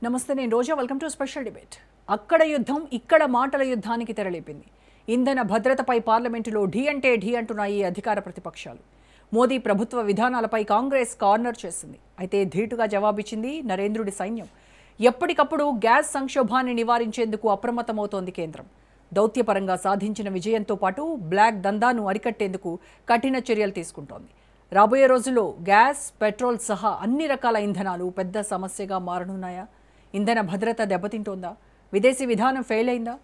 నమస్తే, నేను Roja. Welcome to special debate. అక్కడ యుద్ధం ఇక్కడ మాటల యుద్ధానికి తెరలేపింది. ఇంధన భద్రతపై పార్లమెంటులో ఢీ అంటే ఢీ అంటున్నాయి అధికార ప్రతిపక్షాలు. మోదీ ప్రభుత్వ విధానాలపై కాంగ్రెస్ కార్నర్ చేసింది. అయితే ధీటుగా జవాబిచ్చింది నరేంద్రుడి సైన్యం. ఎప్పటికప్పుడు గ్యాస్ సంక్షోభాన్ని నివారించేందుకు అప్రమత్తమవుతోంది కేంద్రం. దౌత్యపరంగా సాధించిన విజయంతో పాటు బ్లాక్ దందాను అరికట్టేందుకు కఠిన చర్యలు తీసుకుంటోంది. రాబోయే రోజుల్లో గ్యాస్, పెట్రోల్ సహా అన్ని రకాల ఇంధనాలు పెద్ద సమస్యగా మారనున్నాయా? ఇంధన భద్రత దెబ్బతింటోందా? విదేశీ విధానం ఫెయిల్ అయిందా?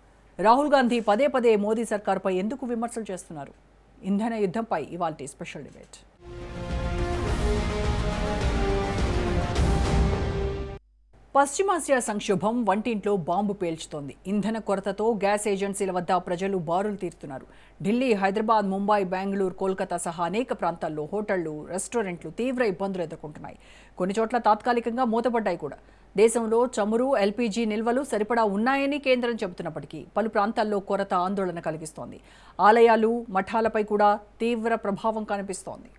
రాహుల్ గాంధీ పదే పదే మోదీ సర్కార్పై ఎందుకు విమర్శలు చేస్తున్నారు? ఇంధన యుద్ధంపై ఇవాల్టి స్పెషల్ డిబేట్. పశ్చిమాసియా సంక్షోభం వంటింట్లో బాంబు పేల్చుతోంది. ఇంధన కొరతతో గ్యాస్ ఏజెన్సీల వద్ద ప్రజలు బారులు తీరుతున్నారు. ఢిల్లీ, హైదరాబాద్, ముంబై, బెంగళూరు, కోల్కతా సహా అనేక ప్రాంతాల్లో హోటళ్లు, రెస్టారెంట్లు తీవ్ర ఇబ్బందులు ఎదుర్కొంటున్నాయి. కొన్ని చోట్ల తాత్కాలికంగా మూతపడ్డాయి కూడా. దేశంలో చమురు, ఎల్పీజీ నిల్వలు సరిపడా ఉన్నాయని కేంద్రం చెబుతున్నప్పటికీ పలు ప్రాంతాల్లో కొరత ఆందోళన కలిగిస్తోంది. ఆలయాలు, మఠాలపై కూడా తీవ్ర ప్రభావం కనిపిస్తోంది.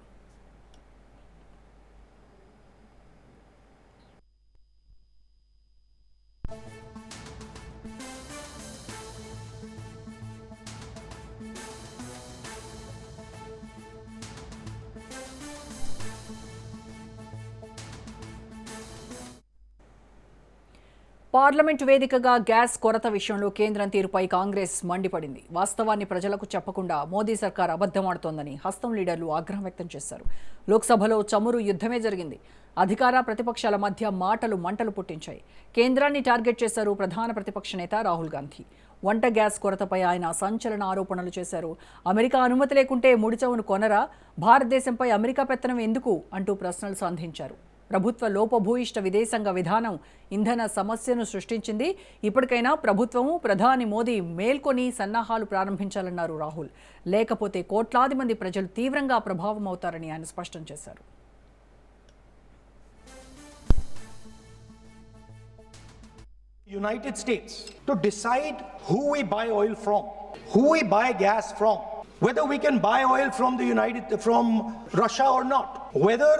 పార్లమెంటు వేదికగా గ్యాస్ కొరత విషయంలో కేంద్రం తీరుపై కాంగ్రెస్ మండిపడింది. వాస్తవాన్ని ప్రజలకు చెప్పకుండా మోదీ సర్కార్ అబద్ధమాడుతోందని హస్తం లీడర్లు ఆగ్రహం వ్యక్తం చేశారు. లోక్సభలో చమురు యుద్ధమే జరిగింది. అధికార ప్రతిపక్షాల మధ్య మాటలు మంటలు పుట్టించాయి. కేంద్రాన్ని టార్గెట్ చేశారు ప్రధాన ప్రతిపక్ష నేత రాహుల్ గాంధీ. వంట గ్యాస్ కొరతపై ఆయన సంచలన ఆరోపణలు చేశారు. అమెరికా అనుమతి లేకుంటే ముడి చమురు కొనరా? భారతదేశంపై అమెరికా పెత్తనం ఎందుకు అంటూ ప్రశ్నలు సంధించారు. ప్రభుత్వ లోపభూయిష్ట విదేశాంగ విధానం ఇంధన సమస్యను సృష్టించింది. ఇప్పటికైనా ప్రభుత్వము, ప్రధాని మోదీ మేల్కొని సన్నాహాలు ప్రారంభించాలన్నారు రాహుల్. లేకపోతే కోట్లాది మంది ప్రజలు తీవ్రంగా ప్రభావం అవుతారని ఆయన స్పష్టం చేశారు. United States to decide who we buy oil from, who we buy gas from, whether we can buy oil from Russia or not, whether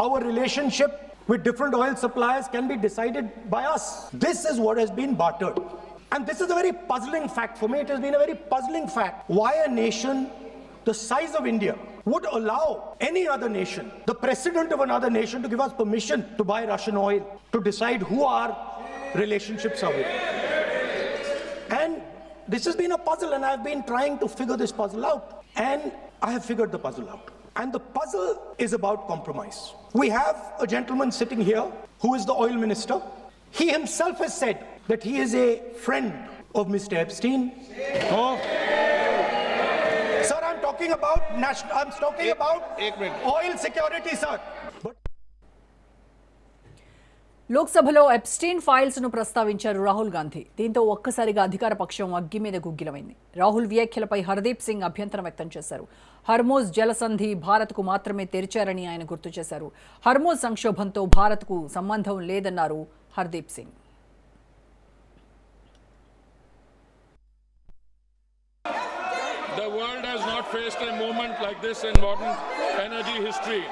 our relationship with different oil suppliers can be decided by us. This is what has been bartered. And this is a very puzzling fact for me. It has been a very puzzling fact. Why a nation the size of India would allow any other nation, the president of another nation, to give us permission to buy Russian oil, to decide who our relationships are with. And this has been a puzzle, and I've been trying to figure this puzzle out. And I have figured the puzzle out. And the puzzle is about compromise. We have a gentleman sitting here who is the oil minister. He himself has said that he is a friend of Mr. Epstein. Oh. Sir, I'm talking about oil security, sir. But లోక్సభలో Epstein files ను ప్రస్తావించారు రాహుల్ గాంధీ. దీంతో ఒక్కసారిగా అధికార పక్షం అగ్గి మీద గుగ్గిలమైంది. రాహుల్ వ్యాఖ్యలపై హర్దీప్ సింగ్ అభ్యంతరం వ్యక్తం చేశారు. హర్మోజ్ జలసంధి భారత్కు మాత్రమే తెరిచారని ఆయన గుర్తు చేశారు. హర్మోజ్ సంక్షోభంతో భారత్కు సంబంధం లేదన్నారు Hardeep Singh. The world has not faced a moment like this in modern energy history.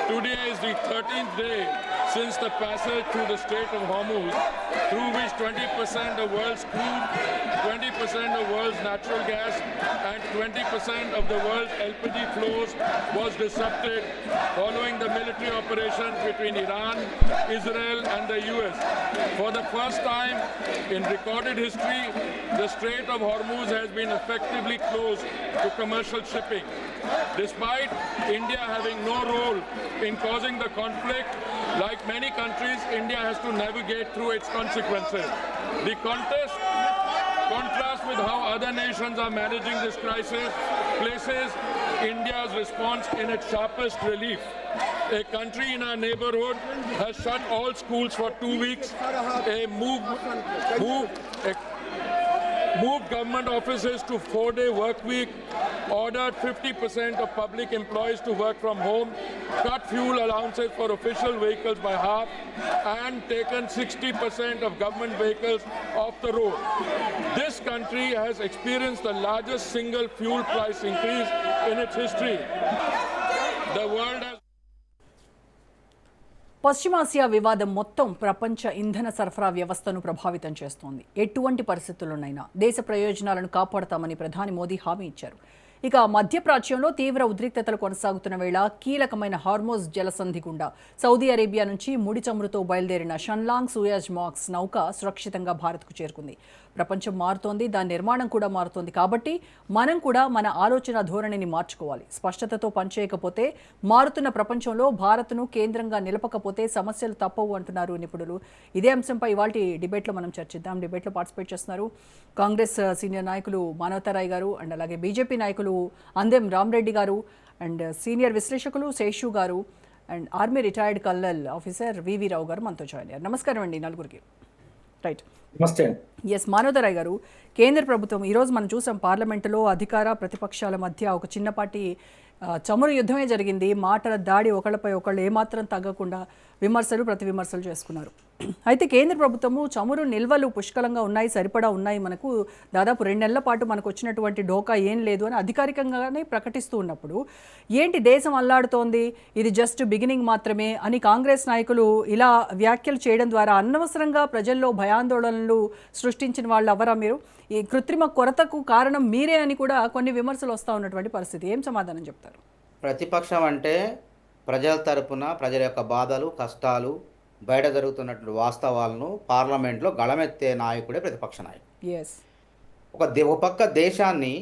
Today is the 13th day since the passage through the Strait of Hormuz, through which 20% of world's crude, 20% of world's natural gas, and 20% of the world's LPG flows was disrupted following the military operations between Iran, Israel, and the US. For the first time in recorded history, the Strait of Hormuz has been effectively closed to commercial shipping. Despite India having no role in causing the conflict, like many countries, India has to navigate through its consequences. The contrast with how other nations are managing this crisis places India's response in its sharpest relief. A country in our neighborhood has shut all schools for 2 weeks. Moved government offices to 4-day work week, ordered 50% of public employees to work from home, cut fuel allowances for official vehicles by half, and taken 60% of government vehicles off the road. This country has experienced the largest single fuel price increase in its history. The world has పశ్చిమాసియా వివాదం మొత్తం ప్రపంచ ఇంధన సరఫరా వ్యవస్థను ప్రభావితం చేస్తోంది. ఎటువంటి పరిస్థితుల్లోనైనా దేశ ప్రయోజనాలను కాపాడతామని ప్రధాని మోదీ హామీ ఇచ్చారు. ఇక మధ్యప్రాచ్యంలో తీవ్ర ఉద్రిక్తతలు కొనసాగుతున్న వేళ కీలకమైన హార్మోజ్ జలసంధి గుండా సౌదీ అరేబియా నుంచి ముడి చమురుతో బయలుదేరిన షన్లాంగ్ సూయజ్ మాక్స్ నౌక సురక్షితంగా భారత్కు చేరుకుంది. ప్రపంచం మారుతోంది, దాని నిర్మాణం కూడా మారుతోంది. కాబట్టి మనం కూడా మన ఆలోచన ధోరణిని మార్చుకోవాలి. స్పష్టతతో పనిచేయకపోతే, మారుతున్న ప్రపంచంలో భారత్ను కేంద్రంగా నిలపకపోతే సమస్యలు తప్పవు అంటున్నారు నిపుణులు. ఇదే అంశంపై ఇవాల్టి డిబేట్లో మనం చర్చిద్దాం. డిబేట్లో పార్టిసిపేట్ చేస్తున్నారు కాంగ్రెస్ సీనియర్ నాయకులు మానవతారాయ్ గారు అండ్ అలాగే బీజేపీ నాయకులు అందెం రామరెడ్డి గారు అండ్ సీనియర్ విశ్లేషకులు శేషు గారు and army retired colonel officer V V Rao మనతో జాయిన్ అయ్యారు. నమస్కారం అండి నలుగురికి. రైట్, నమస్తే. ఎస్ మానవదరాయ్ గారు, కేంద్ర ప్రభుత్వం ఈరోజు మనం చూసాం పార్లమెంటులో అధికార ప్రతిపక్షాల మధ్య ఒక చిన్నపాటి చమురు యుద్ధమే జరిగింది. మాటల దాడి ఒకళ్ళపై ఒకళ్ళు ఏమాత్రం తగ్గకుండా విమర్శలు ప్రతి విమర్శలు చేసుకున్నారు. అయితే కేంద్ర ప్రభుత్వము చమురు నిల్వలు పుష్కలంగా ఉన్నాయి, సరిపడా ఉన్నాయి, మనకు దాదాపు 2 నెలల పాటు మనకు వచ్చినటువంటి ఢోకా ఏం లేదు అని అధికారికంగానే ప్రకటిస్తూ ఉన్నప్పుడు ఏంటి దేశం అల్లాడుతోంది, ఇది జస్ట్ బిగినింగ్ మాత్రమే అని కాంగ్రెస్ నాయకులు ఇలా వ్యాఖ్యలు చేయడం ద్వారా అనవసరంగా ప్రజల్లో భయాందోళనలు సృష్టించిన వాళ్ళు ఎవరా మీరు? ఈ కృత్రిమ కొరతకు కారణం మీరే అని కూడా కొన్ని విమర్శలు వస్తూ ఉన్నటువంటి పరిస్థితి. ఏం సమాధానం చెప్తారు? ప్రతిపక్షం అంటే ప్రజల తరపున ప్రజల యొక్క బాధలు కష్టాలు బయట జరుగుతున్నటువంటి వాస్తవాలను పార్లమెంట్లో గళమెత్తే నాయకుడే ప్రతిపక్ష నాయకుడు. ఎస్, ఒక పక్క దేశాన్ని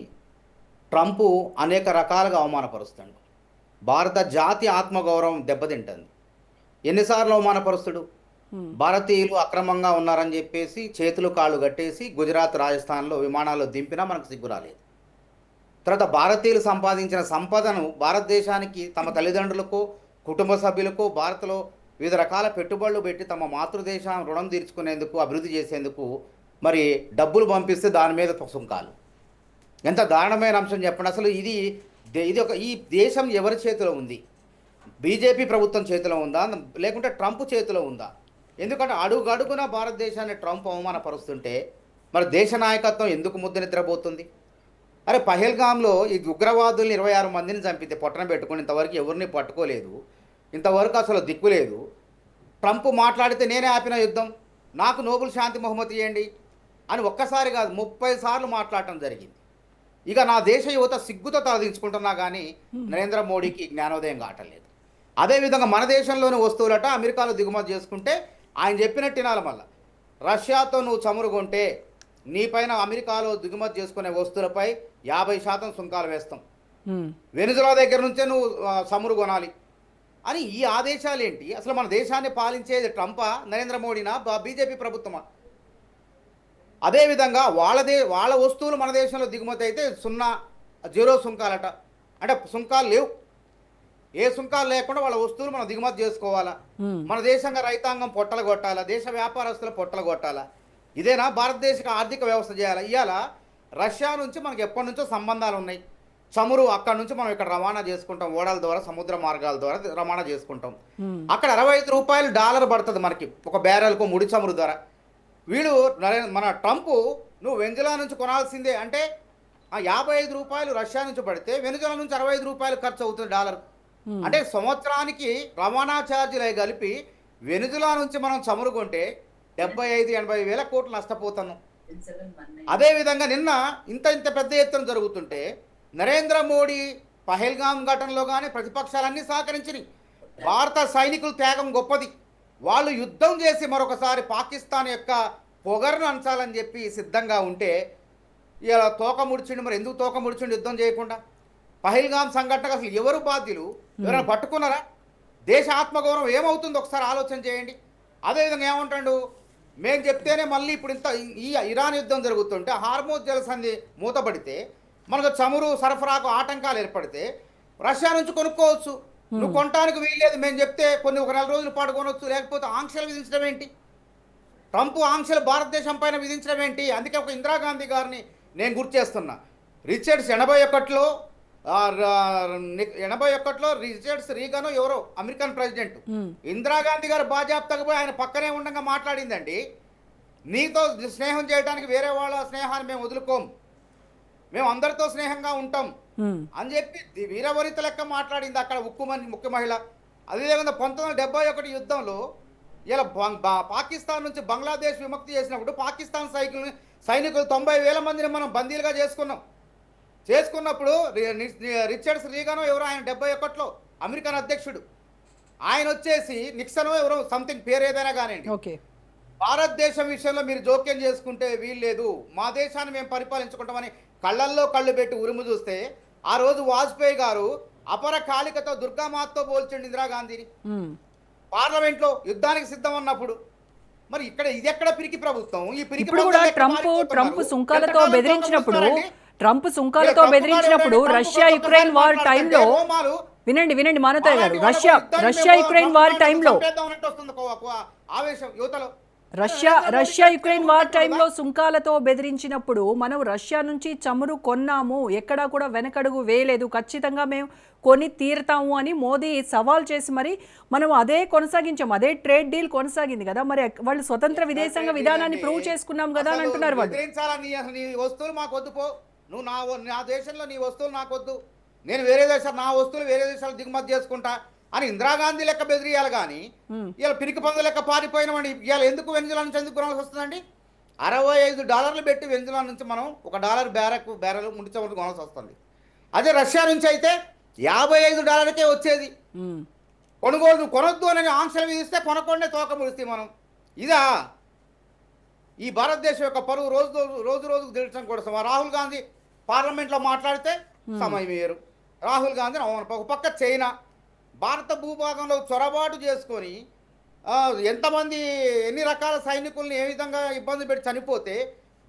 ట్రంప్ అనేక రకాలుగా అవమానపరుస్తాడు. భారత జాతి ఆత్మగౌరవం దెబ్బతింటుంది. ఎన్నిసార్లు అవమానపరుస్తాడు? భారతీయులు అక్రమంగా ఉన్నారని చెప్పేసి చేతులు కాళ్ళు కట్టేసి గుజరాత్ రాజస్థాన్లో విమానాల్లో దింపినా మనకు సిగ్గు రాలేదు. తర్వాత భారతీయులు సంపాదించిన సంపదను భారతదేశానికి తమ తల్లిదండ్రులకు కుటుంబ సభ్యులకు భారత్లో వివిధ రకాల పెట్టుబడులు పెట్టి తమ మాతృదేశం రుణం తీర్చుకునేందుకు అభివృద్ధి చేసేందుకు మరి డబ్బులు పంపిస్తే దాని మీద సుంకాలు. ఎంత దారుణమైన అంశం చెప్పండి. అసలు ఈ దేశం ఎవరి చేతిలో ఉంది? బీజేపీ ప్రభుత్వం చేతిలో ఉందా లేకుంటే ట్రంప్ చేతిలో ఉందా? ఎందుకంటే అడుగడుగున భారతదేశాన్ని ట్రంప్ అవమానపరుస్తుంటే మరి దేశ నాయకత్వం ఎందుకు ముద్ద నిద్రపోతుంది? అరే, పహల్గామ్లో ఈ ఉగ్రవాదుల్ని 26 మందిని చంపితే పొట్టన పెట్టుకుని ఇంతవరకు ఎవరిని పట్టుకోలేదు, ఇంతవరకు అసలు దిక్కు లేదు. ట్రంప్ మాట్లాడితే నేనే ఆపిన యుద్ధం, నాకు నోబెల్ శాంతి బహుమతి ఇవ్వండి అని ఒక్కసారి కాదు 30 సార్లు మాట్లాడటం జరిగింది. ఇక నా దేశ యువత సిగ్గుతో తలదించుకుంటున్నా కానీ నరేంద్ర మోడీకి జ్ఞానోదయం కావట్లేదు. అదేవిధంగా మన దేశంలోని వస్తువులట అమెరికాలో దిగుమతి చేసుకుంటే ఆయన చెప్పినట్టు వినాలి. మళ్ళీ రష్యాతో నువ్వు చమురు కొంటే నీపైన అమెరికాలో దిగుమతి చేసుకునే వస్తువులపై 50% సుంకాలు వేస్తాం, వెనుజులా దగ్గర నుంచే నువ్వు చమురు కొనాలి అని ఈ ఆదేశాలు ఏంటి? అసలు మన దేశాన్ని పాలించేది ట్రంపా, నరేంద్ర మోడీనా, బీజేపీ ప్రభుత్వమా? అదేవిధంగా వాళ్ళ వస్తువులు మన దేశంలో దిగుమతి అయితే 0 సుంకాలట. అంటే సుంకాలు లేవు, ఏ సుంకాలు లేకుండా వాళ్ళ వస్తువులు మనం దిగుమతి చేసుకోవాలా? మన దేశంగా రైతాంగం పొట్టలు కొట్టాలా? దేశ వ్యాపారస్తులు పొట్టలు కొట్టాలా? ఇదేనా భారతదేశ ఆర్థిక వ్యవస్థ చేయాలా? ఇవాళ రష్యా నుంచి మనకి ఎప్పటి నుంచో సంబంధాలు ఉన్నాయి. చమురు అక్కడ నుంచి మనం ఇక్కడ రవాణా చేసుకుంటాం, ఓడల ద్వారా సముద్ర మార్గాల ద్వారా రవాణా చేసుకుంటాం. అక్కడ $65 పడుతుంది మనకి ఒక బ్యారెల్కు ముడి చమురు ధర. వీళ్ళు మన ట్రంప్ నువ్వు వెనుజులా నుంచి కొనాల్సిందే అంటే $55 రష్యా నుంచి పడితే వెనుజులా నుంచి $65 ఖర్చు అవుతుంది డాలర్. అంటే సంవత్సరానికి రవాణా ఛార్జీలు అవి కలిపి వెనుజులా నుంచి మనం చమురు కొంటే 75-80 వేల కోట్లు నష్టపోతాను. అదేవిధంగా నిన్న ఇంత పెద్ద ఎత్తున జరుగుతుంటే నరేంద్ర మోడీ పహల్గామ్ ఘటనలో కానీ ప్రతిపక్షాలన్నీ సహకరించినాయి. భారత సైనికుల త్యాగం గొప్పది, వాళ్ళు యుద్ధం చేసి మరొకసారి పాకిస్తాన్ యొక్క పొగరును అంచాలని చెప్పి సిద్ధంగా ఉంటే ఇలా తోక ముడిచిండు. మరి ఎందుకు తోక ముడిచిండు యుద్ధం చేయకుండా? పహల్గామ్ సంఘటనకు అసలు ఎవరు బాధ్యులు? ఎవరైనా పట్టుకున్నారా? దేశ ఆత్మగౌరవం ఏమవుతుందో ఒకసారి ఆలోచన చేయండి. అదేవిధంగా ఏమంటాడు, మేము చెప్తేనే మళ్ళీ ఇప్పుడు ఈ ఇరాన్ యుద్ధం జరుగుతుంటే హార్మోజ్ జలసంధి మూతపడితే మనకు చమురు సరఫరాకు ఆటంకాలు ఏర్పడితే రష్యా నుంచి కొనుక్కోవచ్చు. నువ్వు కొనడానికి వీల్లేదు, మేము చెప్తే ఒక నెల రోజుల పాటు కొనవచ్చు, లేకపోతే ఆంక్షలు విధించడం ఏంటి? ట్రంప్ ఆంక్షలు భారతదేశం పైన విధించడం ఏంటి? అందుకే ఒక ఇందిరాగాంధీ గారిని నేను గుర్తు చేస్తున్నా. రిచర్డ్స్ 81లో రిచర్డ్స్ రీగన్ ఎవరో అమెరికన్ ప్రెసిడెంట్, ఇందిరాగాంధీ గారు బాజాప్తకు పోయి ఆయన పక్కనే ఉండగా మాట్లాడిందండి, నీతో స్నేహం చేయడానికి వేరే వాళ్ళ స్నేహాన్ని మేము వదులుకోం, మేము అందరితో స్నేహంగా ఉంటాం అని చెప్పి వీరవనిత లెక్క మాట్లాడింది అక్కడ ముఖ్య మహిళ. అదేవిధంగా 1971 యుద్ధంలో ఇలా పాకిస్తాన్ నుంచి బంగ్లాదేశ్ విముక్తి చేసినప్పుడు పాకిస్తాన్ సైనికులు 90,000 మందిని మనం బందీలుగా చేసుకున్నప్పుడు రిచర్డ్స్ రీగనో ఎవరో ఆయన 71లో అమెరికన్ అధ్యక్షుడు ఆయన వచ్చేసి నిక్సనో ఎవరో సంథింగ్ పేరు ఏదైనా కానివ్వండి, ఓకే, భారతదేశం విషయంలో మీరు జోక్యం చేసుకుంటే వీల్లేదు, మా దేశాన్ని మేము పరిపాలించుకుంటామని కళ్ళల్లో కళ్ళు పెట్టి ఉరుము చూస్తే ఆ రోజు వాజ్పేయి గారు అపర కాళికతో దుర్గామాతతో పోల్చండి ఇందిరాగాంధీని పార్లమెంట్లో యుద్ధానికి సిద్ధం అన్నప్పుడు. మరి ఇక్కడ ఇది ఎక్కడ పిరికి ప్రభుత్వం? ఈ పిరికి ఇప్పుడు కూడా ట్రంప్ సుంకాలతో బెదిరించినప్పుడు రష్యా యుక్రెయిన్ వార్ టైంలో వినండి మానవతాయ్ గారు, రష్యా యుక్రెయిన్ వార్ టైంలో ఆవేశం యువతలో రష్యా యుక్రెయిన్ వార్ టైంలో సుంకాలతో బెదిరించినప్పుడు మనం రష్యా నుంచి చమురు కొన్నాము, ఎక్కడా కూడా వెనకడుగు వేయలేదు, ఖచ్చితంగా మేము కొని తీరుతాము అని మోదీ సవాల్ చేసి మరి మనం అదే కొనసాగించాం, అదే ట్రేడ్ డీల్ కొనసాగింది కదా. మరి వాళ్ళు స్వతంత్ర విదేశాంగ విధానాన్ని ప్రూవ్ చేసుకున్నాం కదా అని అంటున్నారు వాళ్ళు. నీ వస్తువులు మాకు వద్దు పో, నువ్వు నా దేశంలో నీ వస్తువులు నాకు వద్దు, నేను వేరే దేశాలు నా వస్తువులు వేరే దేశాలు దిగుమతి చేసుకుంటా అని ఇందిరాగాంధీ లెక్క బెదిరియాలి. కానీ ఇలా పిరికి పందు లెక్క పారిపోయినామండి. ఇవాళ ఎందుకు వెంజులా నుంచి ఎందుకు కొనాల్సి వస్తుందండి? $65 పెట్టి వెంజులా నుంచి మనం $1 బ్యారెల్ ముడి చమురు కొనాల్సి వస్తుంది. అదే రష్యా నుంచి అయితే $55కే వచ్చేది. కొనొద్దు అని ఆంక్షలు విధిస్తే కొనకుండా తోక ముడిస్తే మనం ఇదా ఈ భారతదేశం యొక్క పరువు రోజుకు దిగడం కోసం. రాహుల్ గాంధీ పార్లమెంట్లో మాట్లాడితే సమయం వేరు. రాహుల్ గాంధీ ఒక పక్క చైనా భారత భూభాగంలో చొరబాటు చేసుకొని ఎంతమంది ఎన్ని రకాల సైనికుల్ని ఏ విధంగా ఇబ్బంది పెట్టి చనిపోతే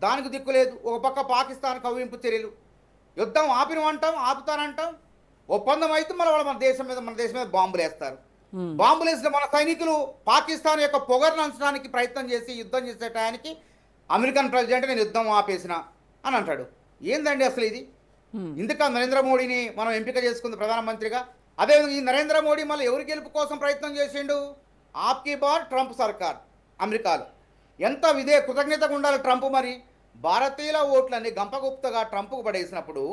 దానికి దిక్కులేదు. ఒక పక్క పాకిస్తాన్ కవ్వింపు చర్యలు, యుద్ధం ఆపుతానంటాం, ఒప్పందం అయితే మన దేశం మీద బాంబులు వేస్తారు. బాంబులు వేసిన మన సైనికులు పాకిస్తాన్ యొక్క పొగరును అంచడానికి ప్రయత్నం చేసి యుద్ధం చేసే టయానికి అమెరికన్ ప్రెసిడెంట్ నేను యుద్ధం ఆపేసిన అని అంటాడు. ఏందండి అసలు ఇది? ఇందుక నరేంద్ర మోడీని మనం ఎంపిక చేసుకుంది ప్రధానమంత్రిగా. అదేవిధంగా ఈ నరేంద్ర మోడీ మళ్ళీ ఎవరి గెలుపు కోసం ప్రయత్నం చేసిండు? ఆప్కీ బార్ ట్రంప్ సర్కార్ అమెరికాలో. ఎంత కృతజ్ఞతగా ఉండాలి ట్రంప్. మరి భారతీయుల ఓట్లన్నీ గంపగుప్తగా ట్రంప్కు పడేసినప్పుడు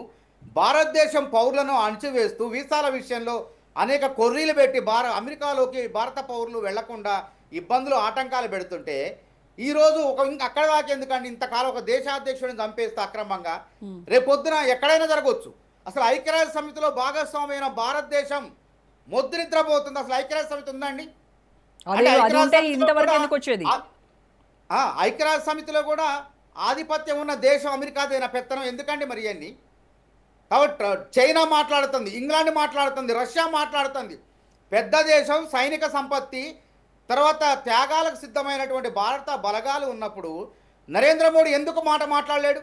భారతదేశం పౌరులను అణచివేస్తూ వీసాల విషయంలో అనేక కొర్రీలు పెట్టి అమెరికాలోకి భారత పౌరులు వెళ్లకుండా ఇబ్బందులు ఆటంకాలు పెడుతుంటే ఈరోజు అక్కడ దాకా ఎందుకండి ఇంతకాలం ఒక దేశాధ్యక్షుడిని చంపేస్తే అక్రమంగా రేపొద్దున ఎక్కడైనా జరగవచ్చు. అసలు ఐక్యరాజ్య సమితిలో భాగస్వామ్యమైన భారతదేశం నిద్రపోతుంది. అసలు ఐక్యరాజ్య సమితి ఉందండి? ఐక్యరాజ్య సమితిలో కూడా ఆధిపత్యం ఉన్న దేశం అమెరికాదేనా పెత్తనం? ఎందుకండి మరి ఇవన్నీ? కాబట్టి చైనా మాట్లాడుతుంది, ఇంగ్లాండ్ మాట్లాడుతుంది, రష్యా మాట్లాడుతుంది. పెద్ద దేశం, సైనిక సంపత్తి, తర్వాత త్యాగాలకు సిద్ధమైనటువంటి భారత బలగాలు ఉన్నప్పుడు నరేంద్ర మోడీ ఎందుకు మాట్లాడలేడు?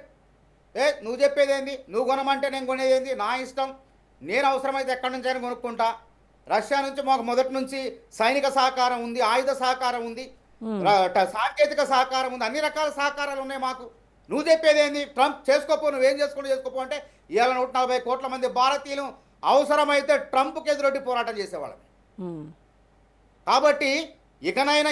నువ్వు చెప్పేది ఏంది? నువ్వు కొనమంటే నేను కొనేది ఏంది? నా ఇష్టం, నేను అవసరమైతే ఎక్కడి నుంచి అయినా కొనుక్కుంటా. రష్యా నుంచి మాకు మొదటి నుంచి సైనిక సహకారం ఉంది, ఆయుధ సహకారం ఉంది, సాంకేతిక సహకారం ఉంది, అన్ని రకాల సహకారాలు ఉన్నాయి మాకు. నువ్వు చెప్పేది ఏంది? ట్రంప్ చేసుకోపో, నువ్వేం చేసుకోపో అంటే ఇవాళ 140 కోట్ల మంది భారతీయులు అవసరమైతే ట్రంప్కి ఎదురొడ్డి పోరాటం చేసేవాళ్ళం. కాబట్టి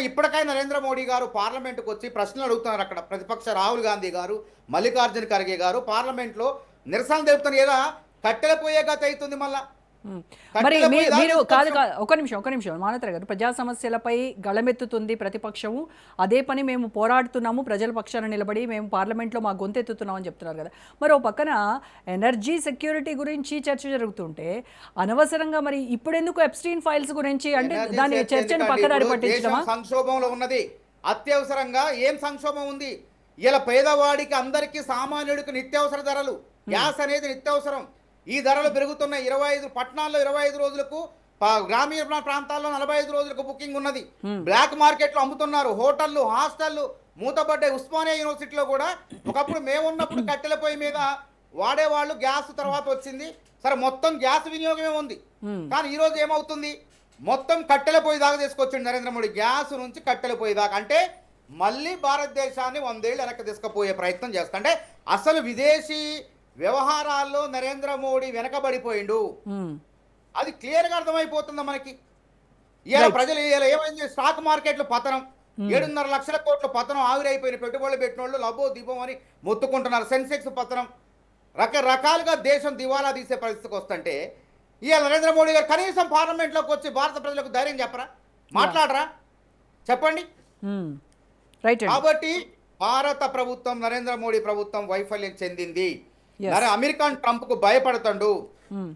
ఇప్పటికైనా నరేంద్ర మోడీ గారు పార్లమెంటుకు వచ్చి ప్రశ్నలు అడుగుతున్నారు. అక్కడ ప్రతిపక్ష రాహుల్ గాంధీ గారు, మల్లికార్జున ఖర్గే గారు పార్లమెంట్లో నిరసన తెలుపుతున్నారు. ఏదా కట్టెల పోయే గత అవుతుంది మళ్ళా. మరి మీరు కాదు ఒక నిమిషం మానతర గారు, ప్రజా సమస్యలపై గళమెత్తుతుంది ప్రతిపక్షము, అదే పని మేము పోరాడుతున్నాము, ప్రజల పక్షాన నిలబడి మేము పార్లమెంట్లో మా గొంతెత్తుతున్నాం అని చెప్తున్నారు కదా. మరి ఓ పక్కన ఎనర్జీ సెక్యూరిటీ గురించి చర్చ జరుగుతుంటే అనవసరంగా మరి ఇప్పుడు ఎందుకు ఎప్స్టీన్ ఫైల్స్ గురించి అంటే దాని చర్చను పక్కదారి పట్టించడమా? సంక్షోభంలో ఉన్నది అత్యవసరంగా. ఏం సంక్షోభం ఉంది? ఇలా పేదవాడికి అందరికీ సామాన్యుడికి నిత్యావసర ధరలు, గ్యాస్ అనేది నిత్యావసరం. ఈ ధరలు పెరుగుతున్నాయి. 25 పట్టణాల్లో 25 రోజులకు, గ్రామీణ ప్రాంతాల్లో 45 రోజులకు బుకింగ్ ఉన్నది. బ్లాక్ మార్కెట్లో అమ్ముతున్నారు. హోటళ్లు, హాస్టళ్లు మూతపడ్డాయి. ఉస్మానియా యూనివర్సిటీలో కూడా ఒకప్పుడు మేమున్నప్పుడు కట్టెల పొయ్యి మీద వాడేవాళ్ళు, గ్యాస్ తర్వాత వచ్చింది. సరే మొత్తం గ్యాస్ వినియోగమే ఉంది. కానీ ఈ రోజు ఏమవుతుంది? మొత్తం కట్టెల పొయ్యి దాకా తీసుకొచ్చింది నరేంద్ర మోడీ. గ్యాస్ నుంచి కట్టెల పొయ్యి దాకా. అంటే మళ్ళీ భారతదేశాన్ని 100 ఏళ్ళు వెనక్కి తీసుకుపోయే ప్రయత్నం చేస్తా. అంటే అసలు విదేశీ వ్యవహారాల్లో నరేంద్ర మోడీ వెనకబడిపోయిండు. అది క్లియర్గా అర్థమైపోతుంది మనకి. ఇలా ప్రజలు ఏమైంది? స్టాక్ మార్కెట్లు పతనం, 7.5 లక్షల కోట్ల పతనం, ఆవిరైపోయిన పెట్టుబడులు పెట్టిన వాళ్ళు లబో దీపం అని మొత్తుకుంటున్నారు. సెన్సెక్స్ పతనం, రకరకాలుగా దేశం దివాలా తీసే పరిస్థితికి వస్తుంటే ఇవాళ నరేంద్ర మోడీ గారు కనీసం పార్లమెంట్లోకి వచ్చి భారత ప్రజలకు ధైర్యం చెప్పరా, మాట్లాడరా, చెప్పండి. రైట్ అండి. కాబట్టి భారత ప్రభుత్వం, నరేంద్ర మోడీ ప్రభుత్వం వైఫల్యం చెందింది. Yes. అమెరికన్ ట్రంప్ కు భయపడతాడు.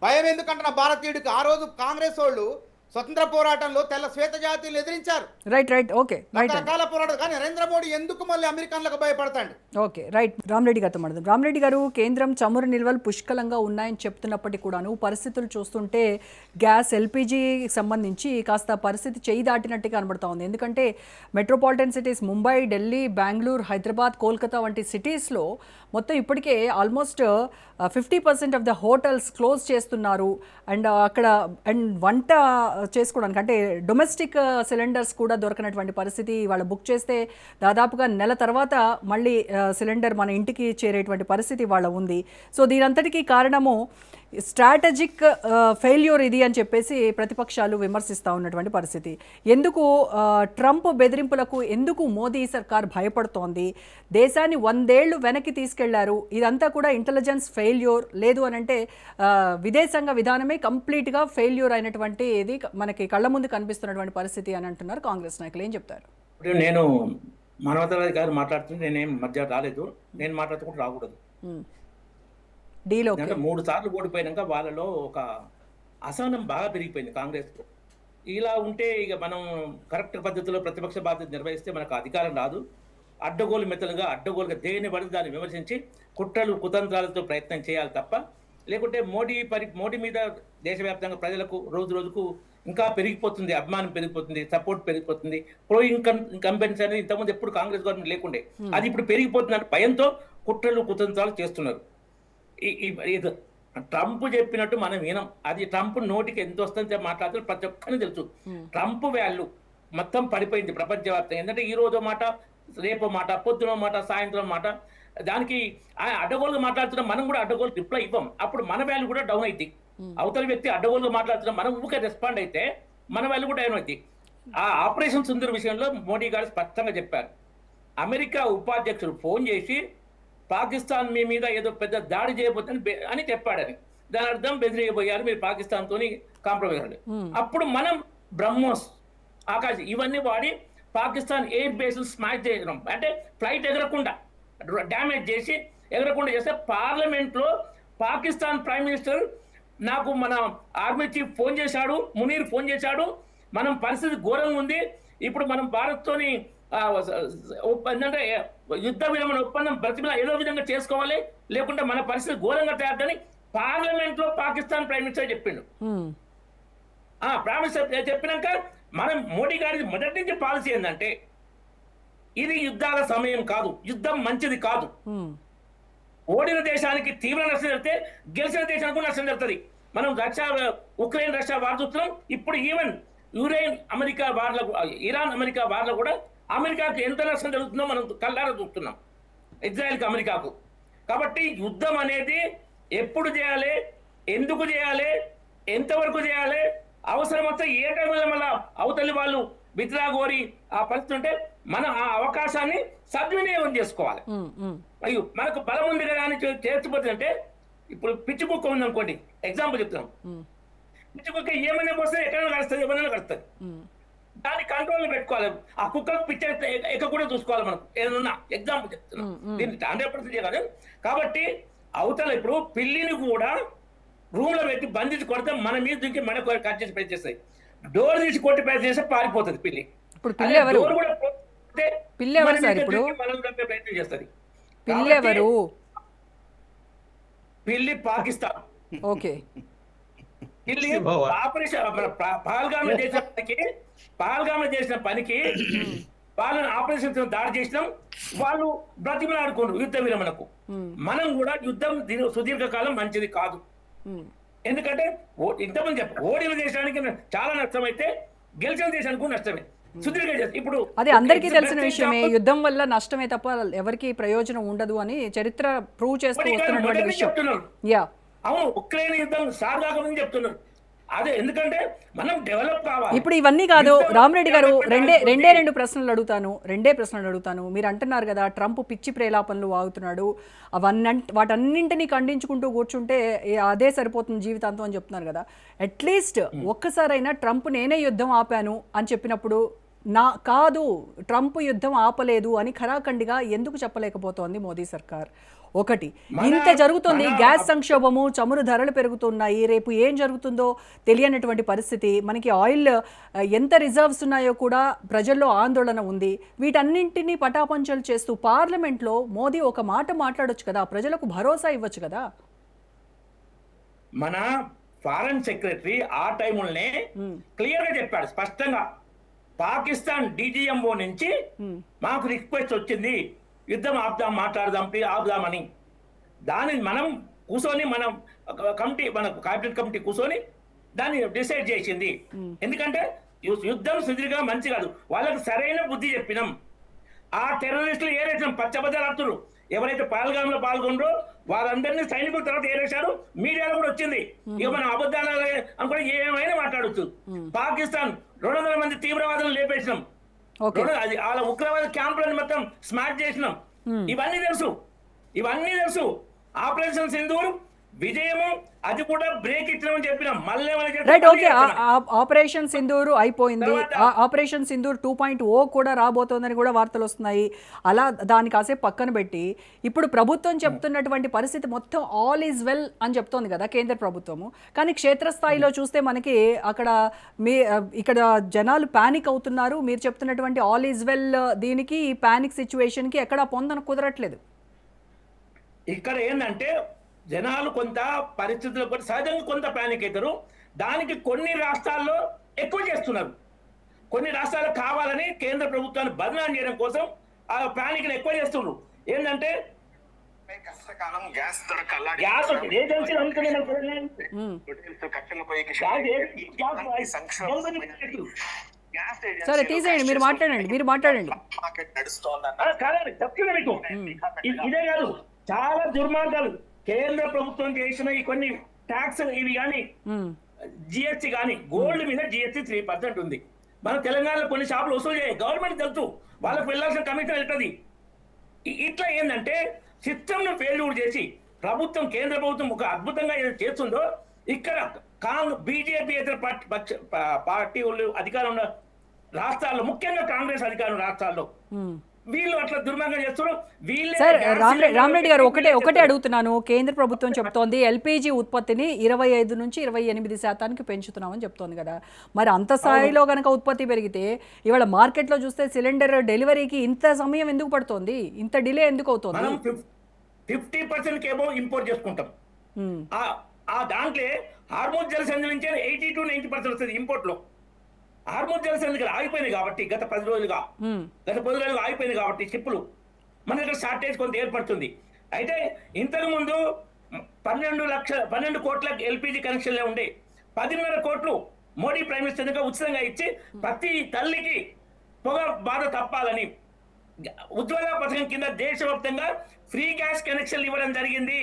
భయం ఎందుకంటే నా భారతీయుడికి ఆ రోజు కాంగ్రెస్ వాళ్ళు స్వతంత్ర పోరాటంలో తెల్ల శ్వేత జాతీయులు ఎదిరించారు, రైట్ ఓకే రైట్ అండి. రకరకాల పోరాటం. కానీ నరేంద్ర మోడీ ఎందుకు మళ్ళీ అమెరికన్లకు భయపడతాడు? Okay right. రామరెడ్డి గారితో మాట్లాడదాం. రామరెడ్డి గారు, కేంద్రం చమురు నిల్వలు పుష్కలంగా ఉన్నాయని చెప్తున్నప్పటికీ కూడాను పరిస్థితులు చూస్తుంటే గ్యాస్ ఎల్పిజికి సంబంధించి కాస్త పరిస్థితి చేయి దాటినట్టుగా కనబడతా ఉంది. ఎందుకంటే మెట్రోపాలిటన్ సిటీస్ ముంబై, ఢిల్లీ, బెంగళూరు, హైదరాబాద్, కోల్కతా వంటి సిటీస్లో మొత్తం ఇప్పటికే almost 50% of the hotels close చేస్తున్నారు. అండ్ అక్కడ వంట చేసుకోవడానికి అంటే డొమెస్టిక్ సిలిండర్స్ కూడా దొరకనటువంటి పరిస్థితి. వాళ్ళు బుక్ చేస్తే దాదాపుగా నెల తర్వాత మళ్ళీ సిలిండర్ మన ఇంటికి చేరేటువంటి పరిస్థితి వాళ్ళ ఉంది. సో దీనంతటికీ కారణము స్ట్రాటజిక్ ఫెయిల్యూర్ ఇది అని చెప్పేసి ప్రతిపక్షాలు విమర్శిస్తూ ఉన్నటువంటి పరిస్థితి. ఎందుకు ట్రంప్ బెదిరింపులకు ఎందుకు మోదీ సర్కార్ భయపడుతోంది? దేశాన్ని 100 ఏళ్లు వెనక్కి తీసుకెళ్లారు. ఇదంతా కూడా ఇంటెలిజెన్స్ ఫెయిల్యూర్, లేదు అని అంటే విదేశాంగ విధానమే కంప్లీట్గా ఫెయిల్యూర్ అయినటువంటి ఇది మనకి కళ్ళ ముందు కనిపిస్తున్నటువంటి పరిస్థితి అని అంటున్నారు కాంగ్రెస్ నాయకులు. ఏం చెప్తారు? ఇప్పుడు నేను మానవతావాది గారు మాట్లాడుతుంటే నేనేం మధ్య రాలేదు, నేను మాట్లాడుతూ రాకూడదు. డీలో అంటే 3 సార్లు ఓడిపోయినాక వాళ్ళలో ఒక అసహనం బాగా పెరిగిపోయింది కాంగ్రెస్లో. ఇలా ఉంటే ఇక మనం కరెక్ట్ పద్ధతిలో ప్రతిపక్ష బాధ్యత నిర్వహిస్తే మనకు అధికారం రాదు. అడ్డగోలుగా దేని పడితే దాన్ని విమర్శించి కుట్రలు కుతంత్రాలతో ప్రయత్నం చేయాలి తప్ప, లేకుంటే మోడీ మీద దేశవ్యాప్తంగా ప్రజలకు రోజు రోజుకు ఇంకా పెరిగిపోతుంది, అభిమానం పెరిగిపోతుంది, సపోర్ట్ పెరిగిపోతుంది. ప్రో ఇన్కంబెన్స్ అనేది ఇంతకుముందు ఎప్పుడు కాంగ్రెస్ గవర్నమెంట్ లేకుండే, అది ఇప్పుడు పెరిగిపోతుంది అంటే భయంతో కుట్రలు కుతంత్రాలు చేస్తున్నారు. ట్రంప్ చెప్పినట్టు మనం వినం. అది ట్రంప్ నోటికి ఎంత వస్తుందో మాట్లాడుతూ ప్రతి ఒక్కరిని తెలుసు. ట్రంప్ వాల్యూ మొత్తం పడిపోయింది ప్రపంచవ్యాప్తంగా. ఎందుకంటే ఈ రోజు మాట, రేపు మాట, పొద్దున మాట, సాయంత్రం మాట, దానికి అడ్డగోలుగా మాట్లాడుతున్నా మనం కూడా అడ్డగోలు రిప్లై ఇవ్వం. అప్పుడు మన వాల్యూ కూడా డౌన్ అవుతుంది. అవతల వ్యక్తి అడ్డగోలుగా మాట్లాడుతున్నా మనం ఊరికే రెస్పాండ్ అయితే మన వాల్యూ కూడా డౌన్ అవుతుంది. ఆ ఆపరేషన్ సింధూర్ విషయంలో మోడీ గారు స్పష్టంగా చెప్పారు. అమెరికా ఉపాధ్యక్షుడు ఫోన్ చేసి పాకిస్తాన్ మీ మీద ఏదో పెద్ద దాడి చేయబోతుంది అని చెప్పాడని, దాని అర్థం బెదిరియబోయారు, మీరు పాకిస్తాన్ తోని కాంప్రమైజ్ అవ్వండి. అప్పుడు మనం బ్రహ్మోస్, ఆకాశ్ ఇవన్నీ వాడి పాకిస్తాన్ ఎయిర్ బేస్ స్మాష్ చేయడం, అంటే ఫ్లైట్ ఎగరకుండా డ్యామేజ్ చేసి ఎగరకుండా చేస్తే పార్లమెంట్లో పాకిస్తాన్ ప్రైమ్ మినిస్టర్ నాకు మన ఆర్మీ చీఫ్ ఫోన్ చేశాడు, మునీర్ ఫోన్ చేశాడు, మనం పరిస్థితి ఘోరంగా ఉంది, ఇప్పుడు మనం భారత్తోని ఏంటంటే యుద్ధ విరమణ ఒప్పందం బ్రతిమల ఏదో విధంగా చేసుకోవాలి, లేకుంటే మన పరిస్థితి ఘోరంగా తయారని పార్లమెంట్ లో పాకిస్తాన్ ప్రైమ్ మినిస్టర్ చెప్పిండు. ప్రైమ్ మినిస్టర్ చెప్పినాక మనం మోడీ గారి మొదటి నుంచి పాలసీ ఏంటంటే ఇది యుద్ధాల సమయం కాదు, యుద్ధం మంచిది కాదు. ఓడిన దేశానికి తీవ్ర నష్టం జరిగితే గెలిచిన దేశానికి నష్టం జరుగుతుంది. మనం ఉక్రెయిన్ రష్యా వార్ చూస్తున్నాం. ఇప్పుడు ఈవెన్ ఇరాన్ అమెరికా వార్లో కూడా అమెరికాకు ఎంత నష్టం జరుగుతుందో మనం కళ్ళారా చూస్తున్నాం, ఇజ్రాయెల్కి అమెరికాకు. కాబట్టి యుద్ధం అనేది ఎప్పుడు చేయాలి, ఎందుకు చేయాలి, ఎంతవరకు చేయాలి, అవసరమైతే ఏ టైంలో మళ్ళీ అవతలి వాళ్ళు విత్డ్రా కోరి ఆ పరిస్థితి ఉంటే మనం ఆ అవకాశాన్ని సద్వినియోగం చేసుకోవాలి. అయ్యో మనకు బలం ఉంది కదా అని చేర్చిపోతుందంటే, ఇప్పుడు పిచ్చి కుక్క ఉంది అనుకోండి, ఎగ్జాంపుల్ చెప్తున్నాం. పిచ్చి కుక్క ఏమైనా వస్తే ఎక్కడైనా కలుస్తుంది, ఎవరైనా కలుస్తుంది. దాన్ని కంట్రోల్ పెట్టుకోవాలి. ఆ కుక్కకు పిచ్చి ఎక్క కూడా చూసుకోవాలి మనం. ఏదన్నా ఎగ్జాంపుల్ చెప్తున్నాం, దీన్ని 100% చేయాలి. కాబట్టి అవతల ఇప్పుడు పిల్లిని కూడా రూమ్ లో పెట్టి బంధించి కొడితే మన మీద దుంకి మన కట్ చేసి పెట్టి చేస్తాయి. డోర్ తీసి కొట్టి పెట్టి చేస్తే పారిపోతుంది పిల్లి. ఇప్పుడు పిల్లి ఎవరు? పిల్లి ఎవరు సార్? ఇప్పుడు ప్రయత్నం చేస్తుంది. పిల్లి ఎవరు? పిల్లి పాకిస్తాన్. ఓకే. పిల్లి ఆపరేషన్ పహల్గామ్ చేసిన పనికి వాళ్ళని ఆపరేషన్ దాడి చేసినాం, వాళ్ళు బ్రతిమలాడుకున్నారు యుద్ధ విరమణకు. మనం కూడా యుద్ధం సుదీర్ఘకాలం మంచిది కాదు. ఎందుకంటే ఇంతమంది ఓడిన దేశానికి చాలా నష్టం అయితే గెలిచిన దేశానికి నష్టమే. ఇప్పుడు అది అందరికీ తెలిసిన విషయమే. యుద్ధం వల్ల నష్టమే తప్ప ఎవరికి ప్రయోజనం ఉండదు అని చరిత్ర ప్రూవ్ చేస్తూ వస్తున్నటువంటి విషయం. అవును, ఉక్రెయిన్ యుద్ధం స్టార్ట్ కాకముందు చెప్తున్నారు. అదే ఎందుకంటే మనం డెవలప్ కావాలి. ఇప్పుడు ఇవన్నీ కాదు రామరెడ్డి గారు, రెండు ప్రశ్నలు అడుగుతాను. మీరు అంటున్నారు కదా ట్రంప్ పిచ్చి ప్రేలాపనలు వాగుతున్నాడు, వాటన్నింటినీ ఖండించుకుంటూ కూర్చుంటే అదే సరిపోతుంది జీవితాంతం అని చెప్తున్నారు కదా. అట్లీస్ట్ ఒక్కసారైనా ట్రంప్ నేనే యుద్ధం ఆపాను అని చెప్పినప్పుడు కాదు ట్రంప్ యుద్ధం ఆపలేదు అని ఖరాఖండిగా ఎందుకు చెప్పలేకపోతోంది మోదీ సర్కార్? ఒకటి, ఇంత జరుగుతుంది, గ్యాస్ సంక్షోభము, చమురు ధరలు పెరుగుతున్నాయి, రేపు ఏం జరుగుతుందో తెలియనటువంటి పరిస్థితి, మనకి ఆయిల్ ఎంత రిజర్వ్స్ ఉన్నాయో కూడా ప్రజల్లో ఆందోళన ఉంది. వీటన్నింటినీ పటాపంచలు చేస్తూ పార్లమెంట్లో మోదీ ఒక మాట మాట్లాడొచ్చు కదా, ప్రజలకు భరోసా ఇవ్వచ్చు కదా. మన ఫారెన్ సెక్రటరీ ఆ టైంలోనే క్లియర్ గా చెప్పాడు స్పష్టంగా, పాకిస్తాన్ DGMO నుంచి మాకు రిక్వెస్ట్ వచ్చింది యుద్ధం ఆపుదాం, ఆపుదామని. దాన్ని మనం కూర్చొని మనం క్యాబినెట్ కమిటీ కూర్చొని దాన్ని డిసైడ్ చేసింది. ఎందుకంటే యుద్ధం సుదీర్ఘంగా మంచి కాదు, వాళ్ళకి సరైన బుద్ధి చెప్పినాం. ఆ టెర్రరిస్టులు ఏరేసాం, పచ్చబద్దలాడుతున్నారు. ఎవరైతే పహల్గామ్లో పాల్గొనరో వాళ్ళందరినీ సైనికుల తర్వాత ఏరేశారు. మీడియాలో కూడా వచ్చింది. ఇక మనం అబద్ధాలు అనుకుంటే ఏమైనా మాట్లాడచ్చు. పాకిస్తాన్ 200 మంది తీవ్రవాదులను లేపేసినాం, అది వాళ్ళ ఉగ్రవాద క్యాంపులను మొత్తం స్మాష్ చేసినాం. ఇవన్నీ తెలుసు. ఆపరేషన్ సింధూర్ విజయము, అది కూడా బ్రేక్ ఇచ్చినామని చెప్పినాం. మళ్ళీ రైట్, ఓకే. ఆపరేషన్ సింధూర్ అయిపోయింది, ఆపరేషన్ సింధూర్ 2.0 కూడా రాబోతోందని కూడా వార్తలు వస్తున్నాయి. అలా దాన్ని కాసేపు పక్కన పెట్టి ఇప్పుడు ప్రభుత్వం చెప్తున్నటువంటి పరిస్థితి మొత్తం ఆల్ ఈజ్ వెల్ అని చెప్తోంది కదా కేంద్ర ప్రభుత్వము. కానీ క్షేత్రస్థాయిలో చూస్తే మనకి ఇక్కడ జనాలు ప్యానిక్ అవుతున్నారు. మీరు చెప్తున్నటువంటి ఆల్ ఈజ్ వెల్ దీనికి, ఈ ప్యానిక్ సిచ్యువేషన్కి ఎక్కడా పొందన కుదరట్లేదు. ఇక్కడ ఏంటంటే జనాలు కొంత పరిస్థితుల్లో సహజంగా కొంత ప్యానిక్ అవుతారు. దానికి కొన్ని రాష్ట్రాల్లో ఎక్కువ చేస్తున్నారు. కొన్ని రాష్ట్రాలు కావాలని కేంద్ర ప్రభుత్వాన్ని బదనాం చేయడం కోసం ఆ ప్యానిక్ ఎక్కువ చేస్తున్నారు. ఏంటంటే సరే తీసేయండి, మీరు మాట్లాడండి. చెప్తున్నా మీకు, ఇదే కాదు చాలా దుర్మార్గాలు కేంద్ర ప్రభుత్వం చేసిన ఈ కొన్ని ట్యాక్స్ ఇవి కానీ, జిఎస్టీ కానీ, గోల్డ్ మీద జిఎస్టీ 3% ఉంది. మన తెలంగాణలో కొన్ని షాపులు వసూలు చేయాలి, గవర్నమెంట్ తెలుసు, వాళ్ళకి వెళ్ళాల్సిన కమిషన్ వెళ్తుంది. ఇట్లా ఏంటంటే సిస్టమ్ ను ఫెయిల్యూర్ చేసి కేంద్ర ప్రభుత్వం ఒక అద్భుతంగా చేస్తుందో, ఇక్కడ బీజేపీ ఇతర పార్టీ అధికారం ఉన్న రాష్ట్రాల్లో, ముఖ్యంగా కాంగ్రెస్ అధికారం రాష్ట్రాల్లో వీళ్ళు అట్లా దుర్మార్గం చేస్తారు. సార్ రామరెడ్డి గారు, ఒకటే అడుగుతున్నాను. కేంద్ర ప్రభుత్వం చెప్తోంది ఎల్పిజి ఉత్పత్తిని 25 నుంచి 28% పెంచుతున్నామని చెప్తోంది కదా. మరి అంత స్థాయిలో కనుక ఉత్పత్తి పెరిగితే ఇవాళ మార్కెట్లో చూస్తే సిలిండర్ డెలివరీకి ఇంత సమయం ఎందుకు పడుతోంది, ఇంత డిలే ఎందుకు అవుతోంది? 50% కేమో ఇంపోర్ట్ చేసుకుంటాం. ఆ దాంట్లో హార్మోన్ జలసంధి నుంచి 80 to 90% వస్తుంది ఇంపోర్ట్ లో. హార్మోన్ జలసంధి ఆగిపోయింది కాబట్టి గత 10 రోజులుగా ఆగిపోయింది కాబట్టి షిప్పులు మన దగ్గర షార్టేజ్ కొంత ఏర్పడుతుంది. అయితే ఇంతకు ముందు 12 కోట్ల ఎల్పిజి కనెక్షన్లే ఉండే, 10.5 కోట్లు మోడీ ప్రైమ్ మినిస్టర్ ఉచితంగా ఇచ్చి ప్రతి తల్లికి పొగ బాధ తప్పాలని ఉజ్వల పథకం కింద దేశవ్యాప్తంగా ఫ్రీ గ్యాస్ కనెక్షన్ ఇవ్వడం జరిగింది.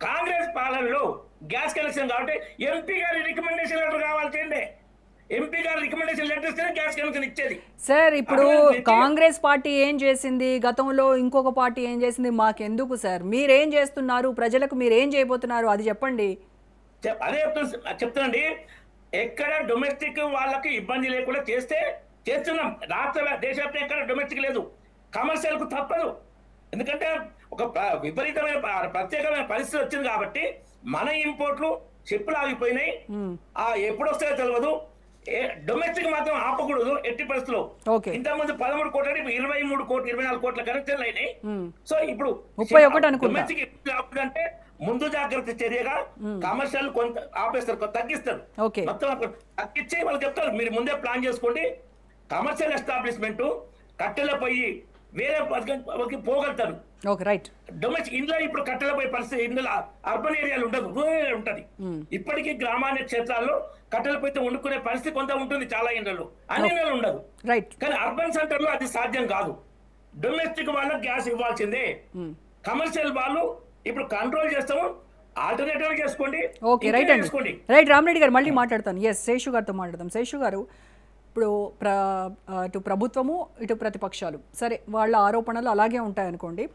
కాంగ్రెస్ పాలనలో గ్యాస్ కనెక్షన్ కాబట్టి ఎంపీ గారి రికమెండేషన్ లెటర్ కావాల్సిందే. ఎంపీ గారు రికమెండేషన్ లెటర్ ఇస్తేనే గ్యాస్ కనెక్షన్ ఇచ్చేది. సార్ ఇప్పుడు కాంగ్రెస్ పార్టీ ఏం చేసింది, గతంలో ఇంకొక పార్టీ ఏం చేసింది, మాకెందుకు సార్? మీరేం చేస్తున్నారు, ప్రజలకు మీరేం చేయబోతున్నారు అది చెప్పండి. అదే చెప్తానండి. ఎక్కడ డొమెస్టిక్ వాళ్ళకి ఇబ్బంది లేకుండా చేస్తున్నాం. దేశవ్యాప్తంగా ఎక్కడ డొమెస్టిక్ లేదు, కమర్షియల్ కు తప్పదు. ఎందుకంటే ఒక విపరీతమైన ప్రత్యేకమైన పరిస్థితి వచ్చింది కాబట్టి మన ఇంపోర్ట్లు షిప్పులు ఆగిపోయినాయి. ఎప్పుడు వస్తాయో తెలియదు. డొమెస్టిక్ మాత్రం ఆపకూడదు ఎట్టి పరిస్థితుల్లో. ఇంతకుముందు 13 కోట్ల 23 కోట్లు 24 కోట్ల కనెక్షన్లు అయినాయి. సో ఇప్పుడు 31 డొమెస్టిక్ అంటే ముందు జాగ్రత్త చర్యగా కమర్షియల్ కొంత ఆపేస్తారు, తగ్గిస్తారు. మొత్తం తగ్గించి వాళ్ళు చెప్తారు మీరు ముందే ప్లాన్ చేసుకోండి. కమర్షియల్ ఎస్టాబ్లిష్మెంట్ కట్టెల పోయి వేరే పోగలుగుతారు. డొమెస్టిక్ ఇంట్లో ఇప్పుడు కట్టెల పోయి పరిస్థితి ఇందులో అర్బన్ ఏరియాలు ఉండదు, రూరల్ ఉంటది. ఇప్పటికీ గ్రామాల క్షేత్రాల్లో కట్టెల పోయితే వండుకునే పరిస్థితి కొంత ఉంటుంది చాలా ఇండ్లలో, అన్ని ఇళ్లలో ఉండదు. కానీ అర్బన్ సెంటర్ లో అది సాధ్యం కాదు. డొమెస్టిక్ వాళ్ళకి గ్యాస్ ఇవ్వాల్సిందే. కమర్షియల్ వాళ్ళు ఇప్పుడు కంట్రోల్ చేస్తాము. ఆల్టర్నేటివ్ చేసుకోండి. ఓకే, రైట్ ఇంకేదో అండి. చేసుకోండి. రైట్, రామరెడ్డి గారు మళ్ళీ మాట్లాడతాను. ఎస్, శేషు గారితో మాట్లాడతాం. శేషు గారు, ఇప్పుడు ఇటు ప్రభుత్వము ఇటు ప్రతిపక్షాలు, సరే వాళ్ళ ఆరోపణలు అలాగే ఉంటాయనుకోండి.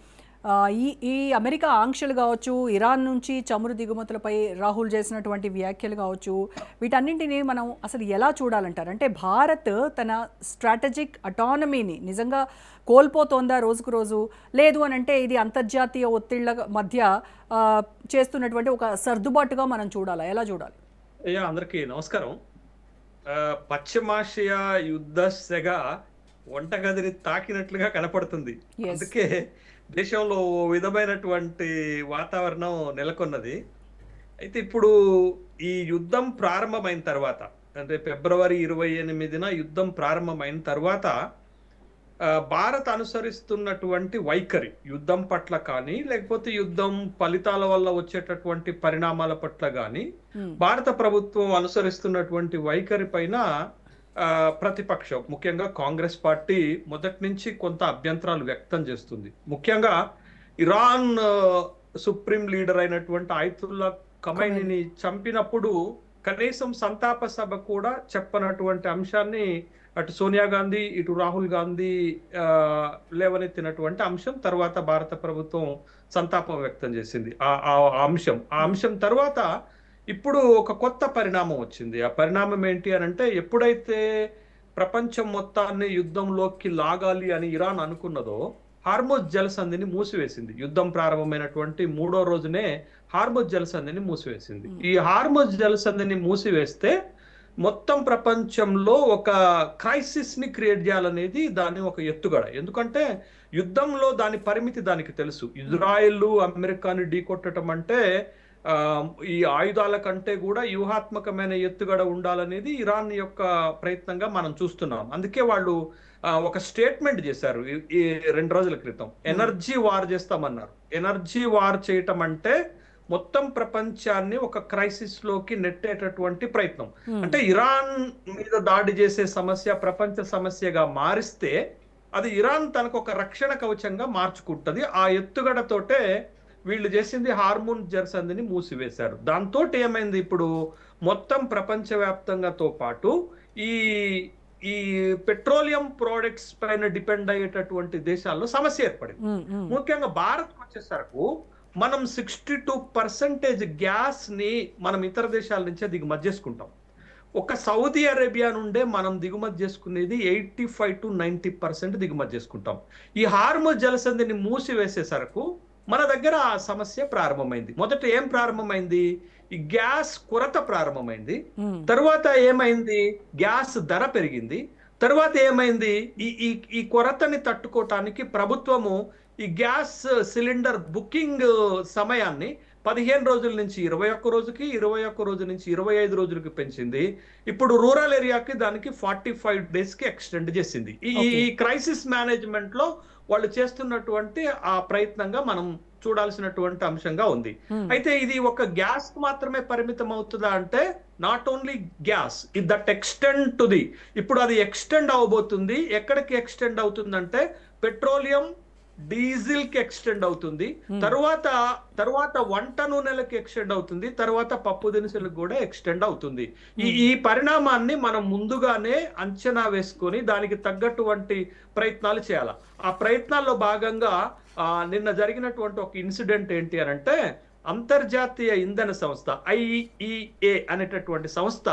ఈ అమెరికా ఆంక్షలు కావచ్చు, ఇరాన్ నుంచి చమురు దిగుమతులపై రాహుల్ చేసినటువంటి వ్యాఖ్యలు కావచ్చు, వీటన్నింటినీ మనం అసలు ఎలా చూడాలంటారు? అంటే భారత్ తన స్ట్రాటజిక్ అటానమీని నిజంగా కోల్పోతోందా రోజుకు రోజు? లేదు అని అంటే ఇది అంతర్జాతీయ ఒత్తిళ్ల మధ్య చేస్తున్నటువంటి ఒక సర్దుబాటుగా మనం చూడాలా? ఎలా చూడాలి? అందరికీ నమస్కారం. పశ్చిమాసియా యుద్ధ సెగ వంటగదిని తాకినట్లుగా కనపడుతుంది. అందుకే దేశంలో ఓ విధమైనటువంటి వాతావరణం నెలకొన్నది. అయితే ఇప్పుడు ఈ యుద్ధం ప్రారంభమైన తర్వాత, అంటే ఫిబ్రవరి 28న యుద్ధం ప్రారంభమైన తర్వాత భారత్ అనుసరిస్తున్నటువంటి వైఖరి యుద్ధం పట్ల కానీ, లేకపోతే యుద్ధం ఫలితాల వల్ల వచ్చేటటువంటి పరిణామాల పట్ల కానీ భారత ప్రభుత్వం అనుసరిస్తున్నటువంటి వైఖరి పైన ప్రతిపక్షం, ముఖ్యంగా కాంగ్రెస్ పార్టీ మొదటి నుంచి కొంత అభ్యంతరాలు వ్యక్తం చేస్తుంది. ముఖ్యంగా ఇరాన్ సుప్రీం లీడర్ అయినటువంటి ఆయతుల్లా ఖమైనీని చంపినప్పుడు కనీసం సంతాప సభ కూడా చెప్పనటువంటి అంశాన్ని అటు సోనియా గాంధీ, ఇటు రాహుల్ గాంధీ లేవనెత్తినటువంటి అంశం తర్వాత భారత ప్రభుత్వం సంతాపం వ్యక్తం చేసింది. ఆ అంశం తర్వాత ఇప్పుడు ఒక కొత్త పరిణామం వచ్చింది. ఆ పరిణామం ఏంటి అని అంటే, ఎప్పుడైతే ప్రపంచం మొత్తాన్ని యుద్ధంలోకి లాగాలి అని ఇరాన్ అనుకున్నదో హార్ముజ్ జలసంధిని మూసివేసింది. యుద్ధం ప్రారంభమైనటువంటి 3వ రోజునే హార్ముజ్ జలసంధిని మూసివేసింది. ఈ హార్ముజ్ జలసంధిని మూసివేస్తే మొత్తం ప్రపంచంలో ఒక క్రైసిస్ ని క్రియేట్ చేయాలనేది దాని ఒక ఎత్తుగడ. ఎందుకంటే యుద్ధంలో దాని పరిమితి దానికి తెలుసు. ఇజ్రాయెల్ అమెరికాని ఢీకొట్టడం అంటే ఈ ఆయుధాల కంటే కూడా వ్యూహాత్మకమైన ఎత్తుగడ ఉండాలనేది ఇరాన్ యొక్క ప్రయత్నంగా మనం చూస్తున్నాం. అందుకే వాళ్ళు ఒక స్టేట్మెంట్ చేశారు ఈ 2 రోజుల క్రితం. ఎనర్జీ వార్ చేస్తామన్నారు. ఎనర్జీ వార్ చేయటం అంటే మొత్తం ప్రపంచాన్ని ఒక క్రైసిస్ లోకి నెట్టేటటువంటి ప్రయత్నం. అంటే ఇరాన్ మీద దాడి చేసే సమస్య ప్రపంచ సమస్యగా మారిస్తే అది ఇరాన్ తనకు ఒక రక్షణ కవచంగా మార్చుకుంటది. ఆ ఎత్తుగడతోటే వీళ్ళు చేసింది హార్ముజ్ జలసంధిని మూసివేశారు. దాంతో ఏమైంది, ఇప్పుడు మొత్తం ప్రపంచవ్యాప్తంగాతో పాటు ఈ పెట్రోలియం ప్రోడక్ట్స్ పైన డిపెండ్ అయ్యేటటువంటి దేశాల్లో సమస్య ఏర్పడింది. ముఖ్యంగా భారత్ వచ్చేసరికి మనం 62% గ్యాస్ ని మనం ఇతర దేశాల నుంచే దిగుమతి చేసుకుంటాం. ఒక సౌదీ అరేబియా నుండే మనం దిగుమతి చేసుకునేది 85 to 90% దిగుమతి చేసుకుంటాం. ఈ హార్ముజ్ జలసంధిని మూసివేసేసరకు మన దగ్గర ఆ సమస్య ప్రారంభమైంది. మొదట ఏం ప్రారంభమైంది, ఈ గ్యాస్ కొరత ప్రారంభమైంది. తరువాత ఏమైంది, గ్యాస్ ధర పెరిగింది. తరువాత ఏమైంది, ఈ కొరతని తట్టుకోవటానికి ప్రభుత్వము ఈ గ్యాస్ సిలిండర్ బుకింగ్ సమయాన్ని 15 రోజుల నుంచి 21 రోజుకి, 21 రోజు నుంచి 25 రోజులకి పెంచింది. ఇప్పుడు రూరల్ ఏరియాకి దానికి 45 days కి ఎక్స్టెండ్ చేసింది. ఈ క్రైసిస్ మేనేజ్మెంట్ లో వాళ్ళు చేస్తున్నటువంటి ఆ ప్రయత్నంగా మనం చూడాల్సినటువంటి అంశంగా ఉంది. అయితే ఇది ఒక గ్యాస్ మాత్రమే పరిమితం అవుతుందా అంటే, not only gas, that extend to the, ఇప్పుడు అది ఎక్స్టెండ్ అవబోతుంది. ఎక్కడికి ఎక్స్టెండ్ అవుతుందంటే పెట్రోలియం డీజిల్ కి ఎక్స్టెండ్ అవుతుంది. తర్వాత వంట నూనెలకు ఎక్స్టెండ్ అవుతుంది. తర్వాత పప్పు దినుసులకు కూడా ఎక్స్టెండ్ అవుతుంది. ఈ పరిణామాన్ని మనం ముందుగానే అంచనా వేసుకొని దానికి తగ్గటువంటి ప్రయత్నాలు చేయాలి. ఆ ప్రయత్నాల్లో భాగంగా నిన్న జరిగినటువంటి ఒక ఇన్సిడెంట్ ఏంటి అని అంటే, అంతర్జాతీయ ఇంధన సంస్థ IEA అనేటటువంటి సంస్థ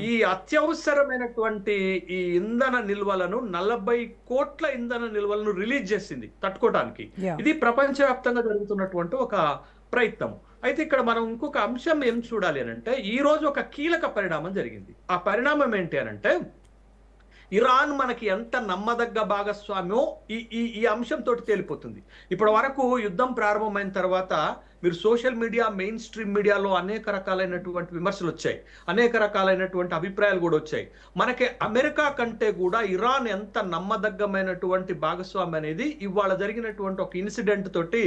ఈ అత్యవసరమైనటువంటి ఈ ఇంధన నిల్వలను 40 కోట్ల ఇంధన నిల్వలను రిలీజ్ చేసింది తట్టుకోవడానికి. ఇది ప్రపంచవ్యాప్తంగా జరుగుతున్నటువంటి ఒక ప్రయత్నం. అయితే ఇక్కడ మనం ఇంకొక అంశం ఏం చూడాలి అని అంటే, ఈ రోజు ఒక కీలక పరిణామం జరిగింది. ఆ పరిణామం ఏంటి అని అంటే, ఇరాన్ మనకి ఎంత నమ్మదగ్గ భాగస్వామ్యం ఈ అంశంతో తేలిపోతుంది. ఇప్పటి వరకు యుద్ధం ప్రారంభమైన తర్వాత మీరు సోషల్ మీడియా, మెయిన్ స్ట్రీమ్ మీడియాలో అనేక రకాలైనటువంటి విమర్శలు వచ్చాయి, అనేక రకాలైనటువంటి అభిప్రాయాలు కూడా వచ్చాయి. మనకి అమెరికా కంటే కూడా ఇరాన్ ఎంత నమ్మదగ్గమైనటువంటి భాగస్వామి అనేది ఇవాళ జరిగినటువంటి ఒక ఇన్సిడెంట్ తోటి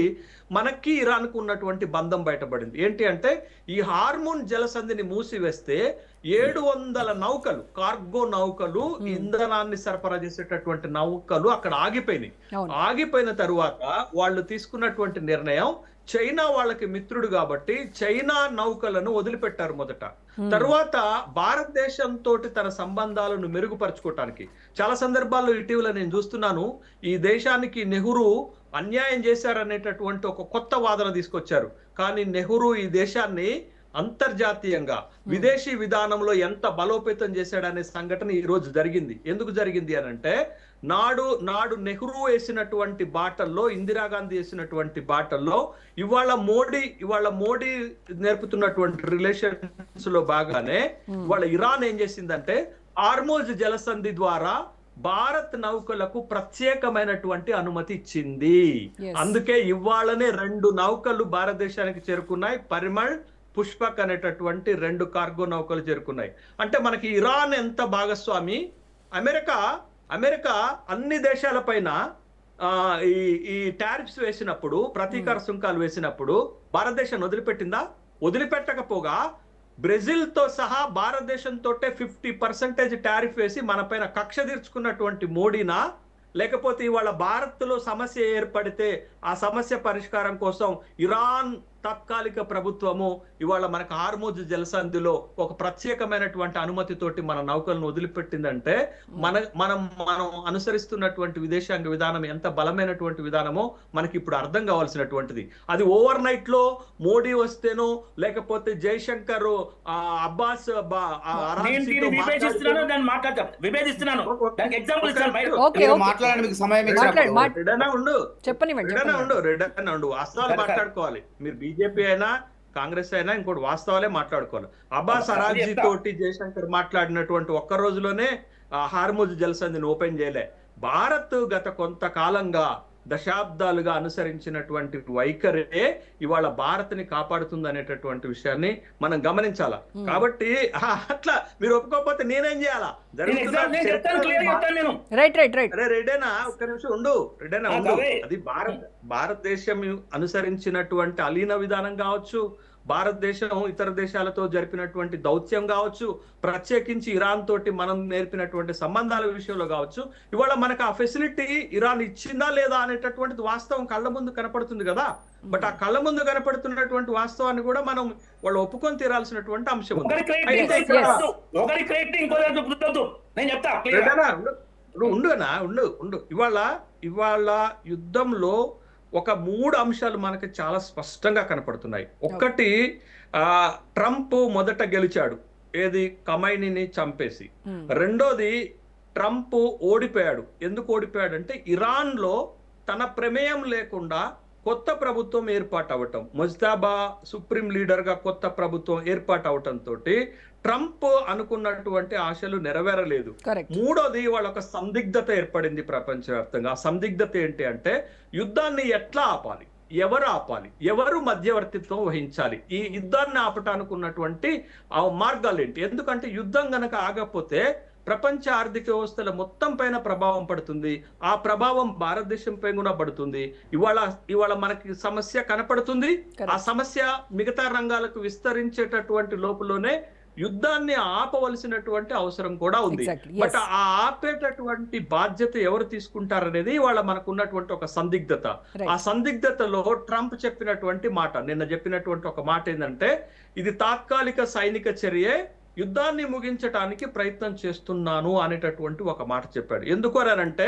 మనకి ఇరాన్కు ఉన్నటువంటి బంధం బయటపడింది. ఏంటి అంటే, ఈ హార్ముజ్ జలసంధిని మూసివేస్తే 700 నౌకలు, కార్గో నౌకలు, ఇంధనాన్ని సరఫరా చేసేటటువంటి నౌకలు అక్కడ ఆగిపోయినాయి. అవును. ఆగిపోయిన తరువాత వాళ్ళు తీసుకున్నటువంటి నిర్ణయం, చైనా వాళ్ళకి మిత్రుడు కాబట్టి చైనా నౌకలను వదిలిపెట్టారు మొదట. తరువాత భారతదేశంతో తన సంబంధాలను మెరుగుపరచుకోవటానికి చాలా సందర్భాల్లో ఇటీవల నేను చూస్తున్నాను, ఈ దేశానికి నెహ్రూ అన్యాయం చేశారనేటటువంటి ఒక కొత్త వాదన తీసుకొచ్చారు. కానీ నెహ్రూ ఈ దేశాన్ని అంతర్జాతీయంగా విదేశీ విధానంలో ఎంత బలోపేతం చేశాడనే సంఘటన ఈ రోజు జరిగింది. ఎందుకు జరిగింది అని అంటే, నాడు నెహ్రూ వేసినటువంటి బాటల్లో, ఇందిరాగాంధీ వేసినటువంటి బాటల్లో ఇవాళ మోడీ నేర్పుతున్నటువంటి రిలేషన్స్ లో భాగానే ఇవాళ ఇరాన్ ఏం చేసిందంటే, హార్మోజ్ జలసంధి ద్వారా భారత్ నౌకలకు ప్రత్యేకమైనటువంటి అనుమతి ఇచ్చింది. అందుకే ఇవాళనే 2 నౌకలు భారతదేశానికి చేరుకున్నాయి. పరిమళ్, పుష్పక్ అనేటటువంటి 2 కార్గో నౌకలు చేరుకున్నాయి. అంటే మనకి ఇరాన్ ఎంత భాగస్వామి, అమెరికా అన్ని దేశాల పైన ఈ టారిఫ్స్ వేసినప్పుడు, ప్రతీకార సుంకాలు వేసినప్పుడు భారతదేశాన్ని వదిలిపెట్టిందా? వదిలిపెట్టకపోగా బ్రెజిల్ తో సహా భారతదేశంతో 50% టారిఫ్ వేసి మన పైన కక్ష తీర్చుకున్నటువంటి మోడీనా, లేకపోతే ఇవాళ భారత్ లో సమస్య ఏర్పడితే ఆ సమస్య పరిష్కారం కోసం ఇరాన్ తాత్కాలిక ప్రభుత్వము ఇవాళ మనకు హార్మోజ్ జలసంధిలో ఒక ప్రత్యేకమైనటువంటి అనుమతితోటి మన నౌకలను వదిలిపెట్టిందంటే మనం అనుసరిస్తున్నటువంటి విదేశాంగ విధానం ఎంత బలమైనటువంటి విధానమో మనకి ఇప్పుడు అర్థం కావాల్సినటువంటిది. అది ఓవర్ నైట్ లో మోడీ వస్తేనో, లేకపోతే జయశంకర్ అబ్బాస్ మాట్లాడండి, మీకు సమయం ఉండు, వాస్తవాలు మాట్లాడుకోవాలి. మీరు బీజేపీ అయినా కాంగ్రెస్ అయినా ఇంకోటి వాస్తవాలే మాట్లాడుకోవాలి. అబ్బాస్ అరాజీ తోటి జయశంకర్ మాట్లాడినటువంటి ఒక్క రోజులోనే హార్మోజ్ జలసంధిని ఓపెన్ చేయలే. భారత్ గత కొంతకాలంగా దశాబ్దాలుగా అనుసరించినటువంటి వైఖరే ఇవాళ భారత్ని కాపాడుతుంది అనేటటువంటి విషయాన్ని మనం గమనించాలా. కాబట్టి అట్లా మీరు ఒప్పుకోకపోతే నేనేం చేయాలా? రెడ్డేనా ఒక్క నిమిషం ఉండు, అది భారతదేశం అనుసరించినటువంటి అలీన విధానం కావచ్చు, భారతదేశం ఇతర దేశాలతో జరిపినటువంటి దౌత్యం కావచ్చు, ప్రత్యేకించి ఇరాన్ తోటి మనం నేర్పినటువంటి సంబంధాల విషయంలో కావచ్చు, ఇవాళ మనకు ఆ ఫెసిలిటీ ఇరాన్ ఇచ్చిందా లేదా అనేటటువంటిది వాస్తవం కళ్ళ ముందు కనపడుతుంది కదా. బట్ ఆ కళ్ళ ముందు కనపడుతున్నటువంటి వాస్తవాన్ని కూడా మనం వాళ్ళు ఒప్పుకొని తీరాల్సినటువంటి అంశం ఉంది. ఇవాళ యుద్ధంలో ఒక 3 అంశాలు మనకి చాలా స్పష్టంగా కనపడుతున్నాయి. ఒక్కటి, ట్రంప్ మొదట గెలిచాడు, ఏది ఖమైనీని చంపేసి. రెండోది, ట్రంప్ ఓడిపోయాడు. ఎందుకు ఓడిపోయాడు అంటే, ఇరాన్ లో తన ప్రమేయం లేకుండా కొత్త ప్రభుత్వం ఏర్పాటు అవటం, ముజ్తబా సుప్రీం లీడర్ గా కొత్త ప్రభుత్వం ఏర్పాటు అవటం తోటి ట్రంప్ అనుకున్నటువంటి ఆశలు నెరవేరలేదు. మూడోది, వాళ్ళ సందిగ్ధత ఏర్పడింది ప్రపంచవ్యాప్తంగా. ఆ సందిగ్ధత ఏంటి అంటే, యుద్ధాన్ని ఎట్లా ఆపాలి, ఎవరు మధ్యవర్తిత్వం వహించాలి, ఈ యుద్ధాన్ని ఆపటానికి ఉన్నటువంటి మార్గాలు ఏంటి. ఎందుకంటే యుద్ధం గనక ఆగకపోతే ప్రపంచ ఆర్థిక వ్యవస్థల మొత్తం పైన ప్రభావం పడుతుంది. ఆ ప్రభావం భారతదేశం పై కూడా పడుతుంది. ఇవాళ మనకి సమస్య కనపడుతుంది. ఆ సమస్య మిగతా రంగాలకు విస్తరించేటటువంటి లోపులోనే యుద్ధాన్ని ఆపవలసినటువంటి అవసరం కూడా ఉంది. బట్ ఆ ఆపేటటువంటి బాధ్యత ఎవరు తీసుకుంటారనేది ఇవాళ మనకు ఉన్నటువంటి ఒక సందిగ్ధత. ఆ సందిగ్ధతలో ట్రంప్ చెప్పినటువంటి మాట, నిన్న చెప్పినటువంటి ఒక మాట ఏంటంటే, ఇది తాత్కాలిక సైనిక చర్యే, యుద్ధాన్ని ముగించడానికి ప్రయత్నం చేస్తున్నాను అనేటటువంటి ఒక మాట చెప్పాడు. ఎందుకు అనంటే,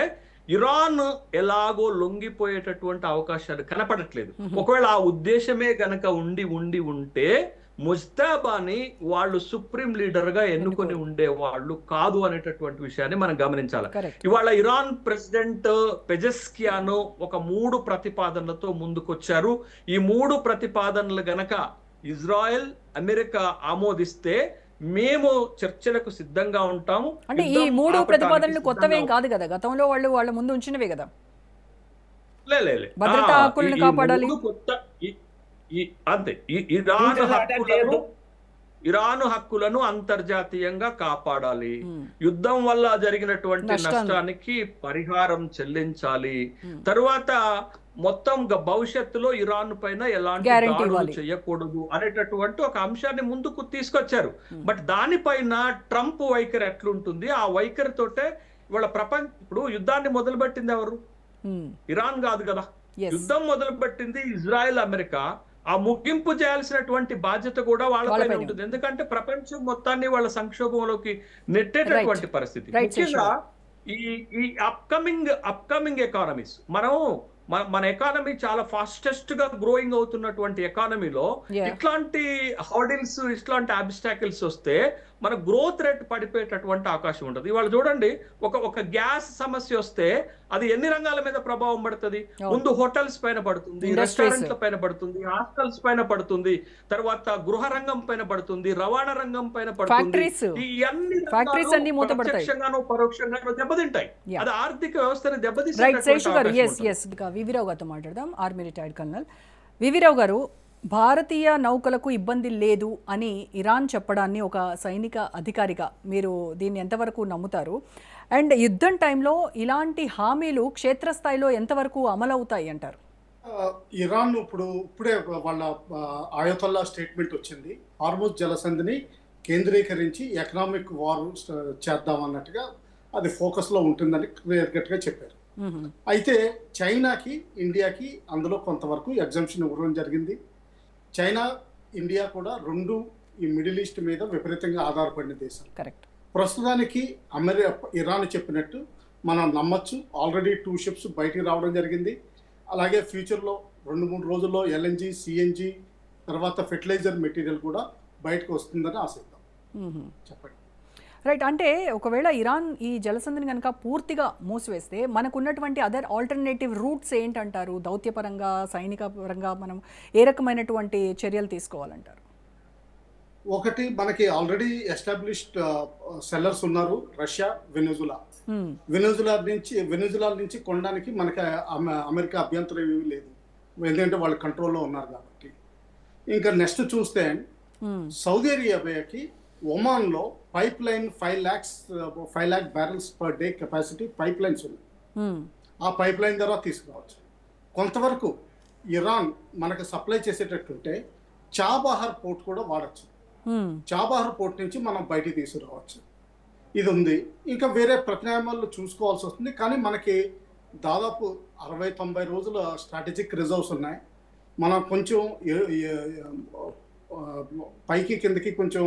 ఇరాన్ ఎలాగో లొంగిపోయేటటువంటి అవకాశాలు కనపడట్లేదు. ఒకవేళ ఆ ఉద్దేశమే గనక ఉంటే ముజ్తబాని వాళ్ళు సుప్రీం లీడర్ గా ఎన్నుకొని ఉండే వాళ్ళు కాదు అనేటటువంటి విషయాన్ని మనం గమనించాలి. ఇవాళ ఇరాన్ ప్రెసిడెంట్ పెజెస్కియాను ఒక 3 ప్రతిపాదనలతో ముందుకొచ్చారు. ఈ 3 ప్రతిపాదనలు గనక ఇజ్రాయెల్, అమెరికా ఆమోదిస్తే మేము చర్చలకు సిద్ధంగా ఉంటాము. అంటే ఈ 3 ప్రతిపాదనలు కొత్తవేం కాదు కదా, గతంలో వాళ్ళ ముందు ఉంచినవే కదా. భద్రతా హక్కులను కాపాడాలి, అంతే. ఇరాను హక్కులను అంతర్జాతీయంగా కాపాడాలి, యుద్ధం వల్ల జరిగినటువంటి నష్టానికి పరిహారం చెల్లించాలి, తరువాత మొత్తం భవిష్యత్తులో ఇరాన్ పైన ఎలాంటి Guarantee దాడులు ఇవ్వాలి. చేయకూడదు అనేటటువంటి ఒక అంశాన్ని ముందుకు తీసుకొచ్చారు. బట్ దానిపైన ట్రంప్ వైఖరి ఎట్లుంటుంది, ఆ వైఖరితోటే ఇవాళ ఇప్పుడు యుద్ధాన్ని మొదలుపెట్టింది ఎవరు? ఇరాన్ కాదు కదా. Yes. యుద్ధం మొదలుపెట్టింది ఇజ్రాయెల్, అమెరికా. ఆ ముగింపు చేయాల్సినటువంటి బాధ్యత కూడా వాళ్ళపైన ఉంటుంది. ఎందుకంటే ప్రపంచం మొత్తాన్ని వాళ్ళ సంక్షోభంలోకి నెట్టేటటువంటి పరిస్థితి. Right, ముఖ్యంగా ఈ అప్కమింగ్ ఎకానమీస్, మన ఎకానమీ చాలా ఫాస్టెస్ట్ గా గ్రోయింగ్ అవుతున్నటువంటి ఎకానమీలో Yeah. ఇట్లాంటి హార్డిల్స్, ఇట్లాంటి ఆబ్స్టాకిల్స్ వస్తే మన గ్రోత్ రేట్ పడిపోయేటటువంటి అవకాశం ఉంటుంది. ఇవాళ చూడండి, ఒక గ్యాస్ సమస్య వస్తే అది ఎన్ని రంగాల మీద ప్రభావం పడుతుంది? ముందు హోటల్స్ పైన పడుతుంది, Industries. రెస్టారెంట్ల పైన పడుతుంది, హాస్టల్స్ పైన పడుతుంది, తర్వాత గృహ రంగం పైన పడుతుంది, రవాణా రంగం పైన పడుతుంది. Factories. ఈ అన్ని Factories రంగాలు అన్ని మూతపడతాయి. ప్రత్యక్షంగానో పరోక్షంగానో దెబ్బతింటాయి. Yeah. అది ఆర్థిక వ్యవస్థని రైట్, దెబ్బతీసేటటువంటి శేషు గారు. అవకాశం ఎస్ ఉంటుంది. ఎస్ ఇక వివిరావు గారితో మాట్లాడదాం, ఆర్మీ రిటైర్డ్ కర్నల్ వివిరావు గారు. భారతీయ నౌకలకు ఇబ్బంది లేదు అని ఇరాన్ చెప్పడాన్ని ఒక సైనిక అధికారిగా మీరు దీన్ని ఎంతవరకు నమ్ముతారు? అండ్ యుద్ధం టైంలో ఇలాంటి హామీలు క్షేత్రస్థాయిలో ఎంతవరకు అమలవుతాయి అంటారు? ఇరాన్ ఇప్పుడే వాళ్ళ ఆయతొల్లా స్టేట్మెంట్ వచ్చింది. హార్ముజ్ జలసంధిని కేంద్రీకరించి ఎకనామిక్ వార్ చేద్దాం అన్నట్టుగా అది ఫోకస్లో ఉంటుందని క్లియర్ కట్గా చెప్పారు. అయితే చైనాకి, ఇండియాకి అందులో కొంతవరకు ఎగ్జంప్షన్ ఇవ్వడం జరిగింది. చైనా, ఇండియా కూడా రెండు ఈ మిడిల్ ఈస్ట్ మీద విపరీతంగా ఆధారపడిన దేశం. కరెక్ట్. ప్రస్తుతానికి ఇరాన్ చెప్పినట్టు మనం నమ్మచ్చు. ఆల్రెడీ 2 షిప్స్ బయటికి రావడం జరిగింది. అలాగే ఫ్యూచర్లో 2-3 రోజుల్లో LNG, CNG తర్వాత ఫెర్టిలైజర్ మెటీరియల్ కూడా బయటకు వస్తుందని ఆశిద్దాం. చెప్పండి. రైట్, అంటే ఒకవేళ ఇరాన్ ఈ జలసంధిని కనుక పూర్తిగా మూసివేస్తే మనకున్నటువంటి అదర్ ఆల్టర్నేటివ్ రూట్స్ ఏంటంటారు? దౌత్యపరంగా, సైనిక పరంగా మనం ఏ రకమైనటువంటి చర్యలు తీసుకోవాలంటారు? ఒకటి, మనకి ఆల్రెడీ ఎస్టాబ్లిష్డ్ సెల్లర్స్ ఉన్నారు, రష్యా, వెనెజులా. వెనెజులా నుంచి కొనడానికి మనకి అమెరికా అభ్యంతరం ఏమీ లేదు, ఎందుకంటే వాళ్ళ కంట్రోల్లో ఉన్నారు కాబట్టి. ఇంకా నెక్స్ట్ చూస్తే సౌదీ అరేబియాకి ఒమాన్లో pipeline 5 lakh barrels per day capacity pipelines ఉన్నాయి. ఆ పైప్ లైన్ ద్వారా తీసుకురావచ్చు. కొంతవరకు ఇరాన్ మనకు సప్లై చేసేటట్టుంటే చాబహార్ పోర్ట్ కూడా వాడచ్చు. చాబహార్ పోర్ట్ నుంచి మనం బయటికి తీసుకురావచ్చు. ఇది ఉంది. ఇంకా వేరే ప్రత్యామ్నాయాలు చూసుకోవాల్సి వస్తుంది. కానీ మనకి దాదాపు 60-90 రోజుల స్ట్రాటజిక్ రిజర్వ్స్ ఉన్నాయి. మనం కొంచెం పైకి కిందకి కొంచెం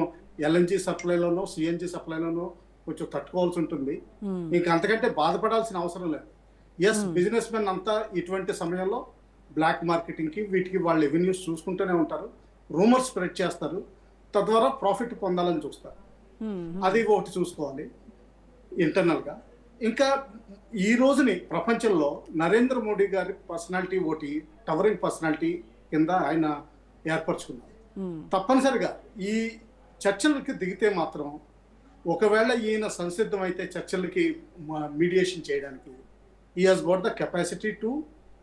LNG సప్లైలోనో, CNG సప్లైలోనో కొంచెం తట్టుకోవాల్సి ఉంటుంది. ఇంకా అంతకంటే బాధపడాల్సిన అవసరం లేదు. ఎస్, బిజినెస్ మెన్ అంతా ఇటువంటి సమయంలో బ్లాక్ మార్కెటింగ్కి వీటికి వాళ్ళ రెవెన్యూస్ చూసుకుంటూనే ఉంటారు, రూమర్స్ స్ప్రెడ్ చేస్తారు, తద్వారా ప్రాఫిట్ పొందాలని చూస్తారు. అది ఒకటి చూసుకోవాలి ఇంటర్నల్గా. ఇంకా ఈ రోజుని ప్రపంచంలో నరేంద్ర మోడీ గారి పర్సనాలిటీ ఒకటి టవరింగ్ పర్సనాలిటీ కింద ఆయన ఏర్పరచుకున్నారు. తప్పనిసరిగా ఈ చర్చలకి దిగితే మాత్రం, ఒకవేళ ఈయన సంసిద్ధమైతే చర్చలకి మీడియేషన్ చేయడానికి, he has got the capacity to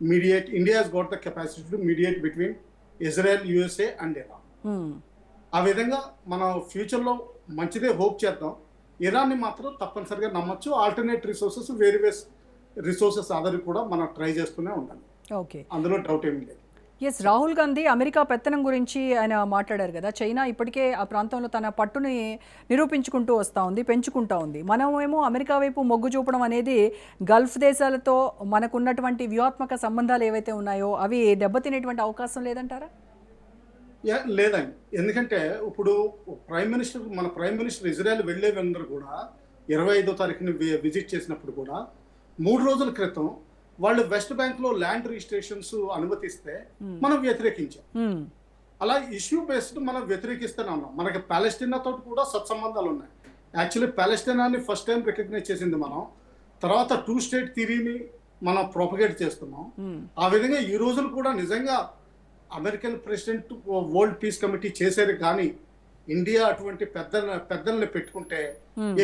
mediate. India has got the capacity to mediate between Israel, USA and Iran. ఆ విధంగా మనం ఫ్యూచర్లో మంచిదే హోప్ చేద్దాం. ఇరాన్ని మాత్రం తప్పనిసరిగా నమ్మచ్చు. Alternate resources, various resources other కూడా మనం ట్రై చేస్తూనే ఉండాలి. ఓకే, అందులో డౌట్ ఏమీ లేదు. ఎస్, రాహుల్ గాంధీ అమెరికా పెత్తనం గురించి ఆయన మాట్లాడారు కదా. చైనా ఇప్పటికే ఆ ప్రాంతంలో తన పట్టుని నిరూపించుకుంటూ వస్తూ ఉంది, పెంచుకుంటూ ఉంది. మనమేమో అమెరికా వైపు మొగ్గు చూపడం అనేది గల్ఫ్ దేశాలతో మనకున్నటువంటి వ్యూహాత్మక సంబంధాలు ఏవైతే ఉన్నాయో అవి దెబ్బతినేటువంటి అవకాశం లేదంటారా? లేదండి. ఎందుకంటే ఇప్పుడు మన ప్రైమ్ మినిస్టర్ ఇజ్రాయెల్ వెళ్ళే అందరూ కూడా 25వ తారీఖుని విజిట్ చేసినప్పుడు కూడా 3 రోజుల క్రితం వాళ్ళు వెస్ట్ బ్యాంక్ లో ల్యాండ్ రిజిస్ట్రేషన్స్ అనుమతిస్తే మనం వ్యతిరేకించాం. అలా ఇష్యూ బేస్డ్ మనం వ్యతిరేకిస్తూనే ఉన్నాం. మనకి పాలెస్టీనా తోటి కూడా సత్సంబంధాలు ఉన్నాయి. యాక్చువల్లీ పాలెస్టీనాని ఫస్ట్ టైం రికగ్నైజ్ చేసింది మనం. తర్వాత 2 స్టేట్ థియరీని మనం ప్రొపగేట్ చేస్తున్నాం. ఆ విధంగా ఈ రోజులు కూడా నిజంగా American president world peace committee చేసేది కానీ ఇండియా అటువంటి పెద్దల్ని పెట్టుకుంటే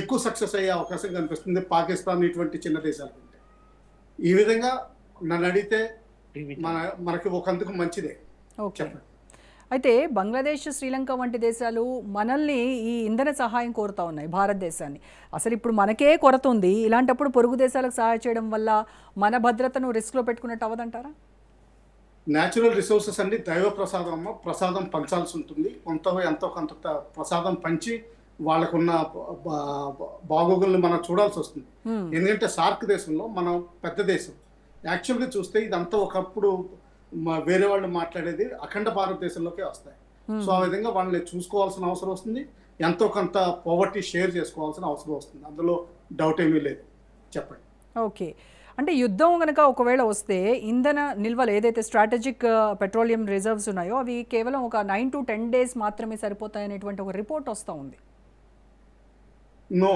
ఎక్కువ సక్సెస్ అయ్యే అవకాశం కనిపిస్తుంది పాకిస్తాన్ ఇటువంటి చిన్న దేశాల కంటే. ఈ విధంగా నన్ను అడిగితే మనకి ఒకందుకు మంచిదే. ఓకే, అయితే బంగ్లాదేశ్, శ్రీలంక వంటి దేశాలు మనల్ని ఈ ఇంధన సహాయం కోరుతా ఉన్నాయి భారతదేశాన్ని. అసలు ఇప్పుడు మనకే కొరత ఉంది. ఇలాంటప్పుడు పొరుగు దేశాలకు సహాయం చేయడం వల్ల మన భద్రతను రిస్క్లో పెట్టుకున్నట్టు అవ్వదంటారా? న్యాచురల్ రిసోర్సెస్ అన్ని దైవ ప్రసాదం అమ్మ, ప్రసాదం పంచాల్సి ఉంటుంది. ఎంతో కొంత ప్రసాదం పంచి వాళ్ళకున్న బాగోగుల్ని మనం చూడాల్సి వస్తుంది. ఎందుకంటే సార్క్ దేశంలో మనం పెద్ద దేశం. యాక్చువల్గా చూస్తే ఇదంతా ఒకప్పుడు వేరే వాళ్ళు మాట్లాడేది అఖండ భారతదేశంలోకే వస్తాయి. సో ఆ విధంగా వాళ్ళని చూసుకోవాల్సిన అవసరం వస్తుంది. ఎంతో కొంత పవర్టీ షేర్ చేసుకోవాల్సిన అవసరం వస్తుంది. అందులో డౌట్ ఏమీ లేదు. చెప్పండి. ఓకే, అంటే యుద్ధం కనుక ఒకవేళ వస్తే ఇంధన నిల్వలు ఏదైతే స్ట్రాటజిక్ పెట్రోలియం రిజర్వ్స్ ఉన్నాయో అవి కేవలం ఒక 9 to 10 days మాత్రమే సరిపోతాయనేటువంటి ఒక రిపోర్ట్ వస్తూ ఉంది. నో,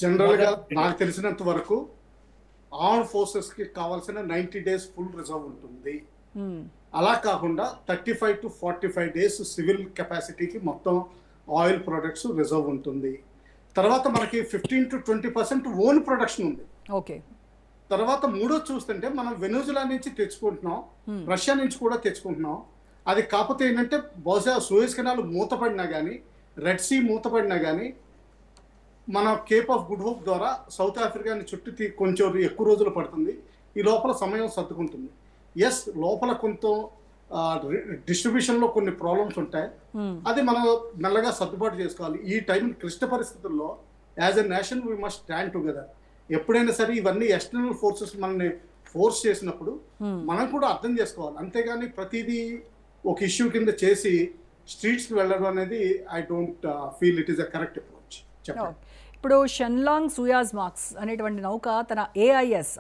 జనరల్గా నాకు తెలిసినంత వరకు ఆర్మ్ ఫోర్సెస్కి కావాల్సిన 90 days ఫుల్ రిజర్వ్ ఉంటుంది. అలా కాకుండా 35 to 45 days సివిల్ కెపాసిటీకి మొత్తం ఆయిల్ ప్రొడక్ట్స్ రిజర్వ్ ఉంటుంది. తర్వాత మనకి 15 to 20% ఓన్ ప్రొడక్షన్ ఉంది. ఓకే, తర్వాత మూడో చూస్తుంటే మనం వెనుజులా నుంచి తెచ్చుకుంటున్నాం, రష్యా నుంచి కూడా తెచ్చుకుంటున్నాం. అది కాకపోతే ఏంటంటే బహుశా సూయజ్ కెనాల్ మూతపడినా కానీ, రెడ్ సీ మూతపడినా కానీ మన కేప్ ఆఫ్ గుడ్ హోప్ ద్వారా సౌత్ ఆఫ్రికాని చుట్టూ కొంచెం ఎక్కువ రోజులు పడుతుంది. ఈ లోపల సమయం సర్దుకుంటుంది. ఎస్, లోపల కొంత డిస్ట్రిబ్యూషన్లో కొన్ని ప్రాబ్లమ్స్ ఉంటాయి. అది మనం మెల్లగా సర్దుబాటు చేసుకోవాలి. ఈ టైం క్లిష్ట పరిస్థితుల్లో as a nation we must stand together. ఎప్పుడైనా సరే ఇవన్నీ ఎక్స్టర్నల్ ఫోర్సెస్ మనల్ని ఫోర్స్ చేసినప్పుడు మనం కూడా అర్థం చేసుకోవాలి. అంతేగాని ప్రతిదీ ఒక ఇష్యూ కింద చేసి స్ట్రీట్స్కి వెళ్ళడం అనేది I don't feel it is a correct approach. చెప్పండి. ఇప్పుడు షెన్లాంగ్ సుయాజ్ మార్క్స్ అనేటువంటి నౌక తన ఏఐఎస్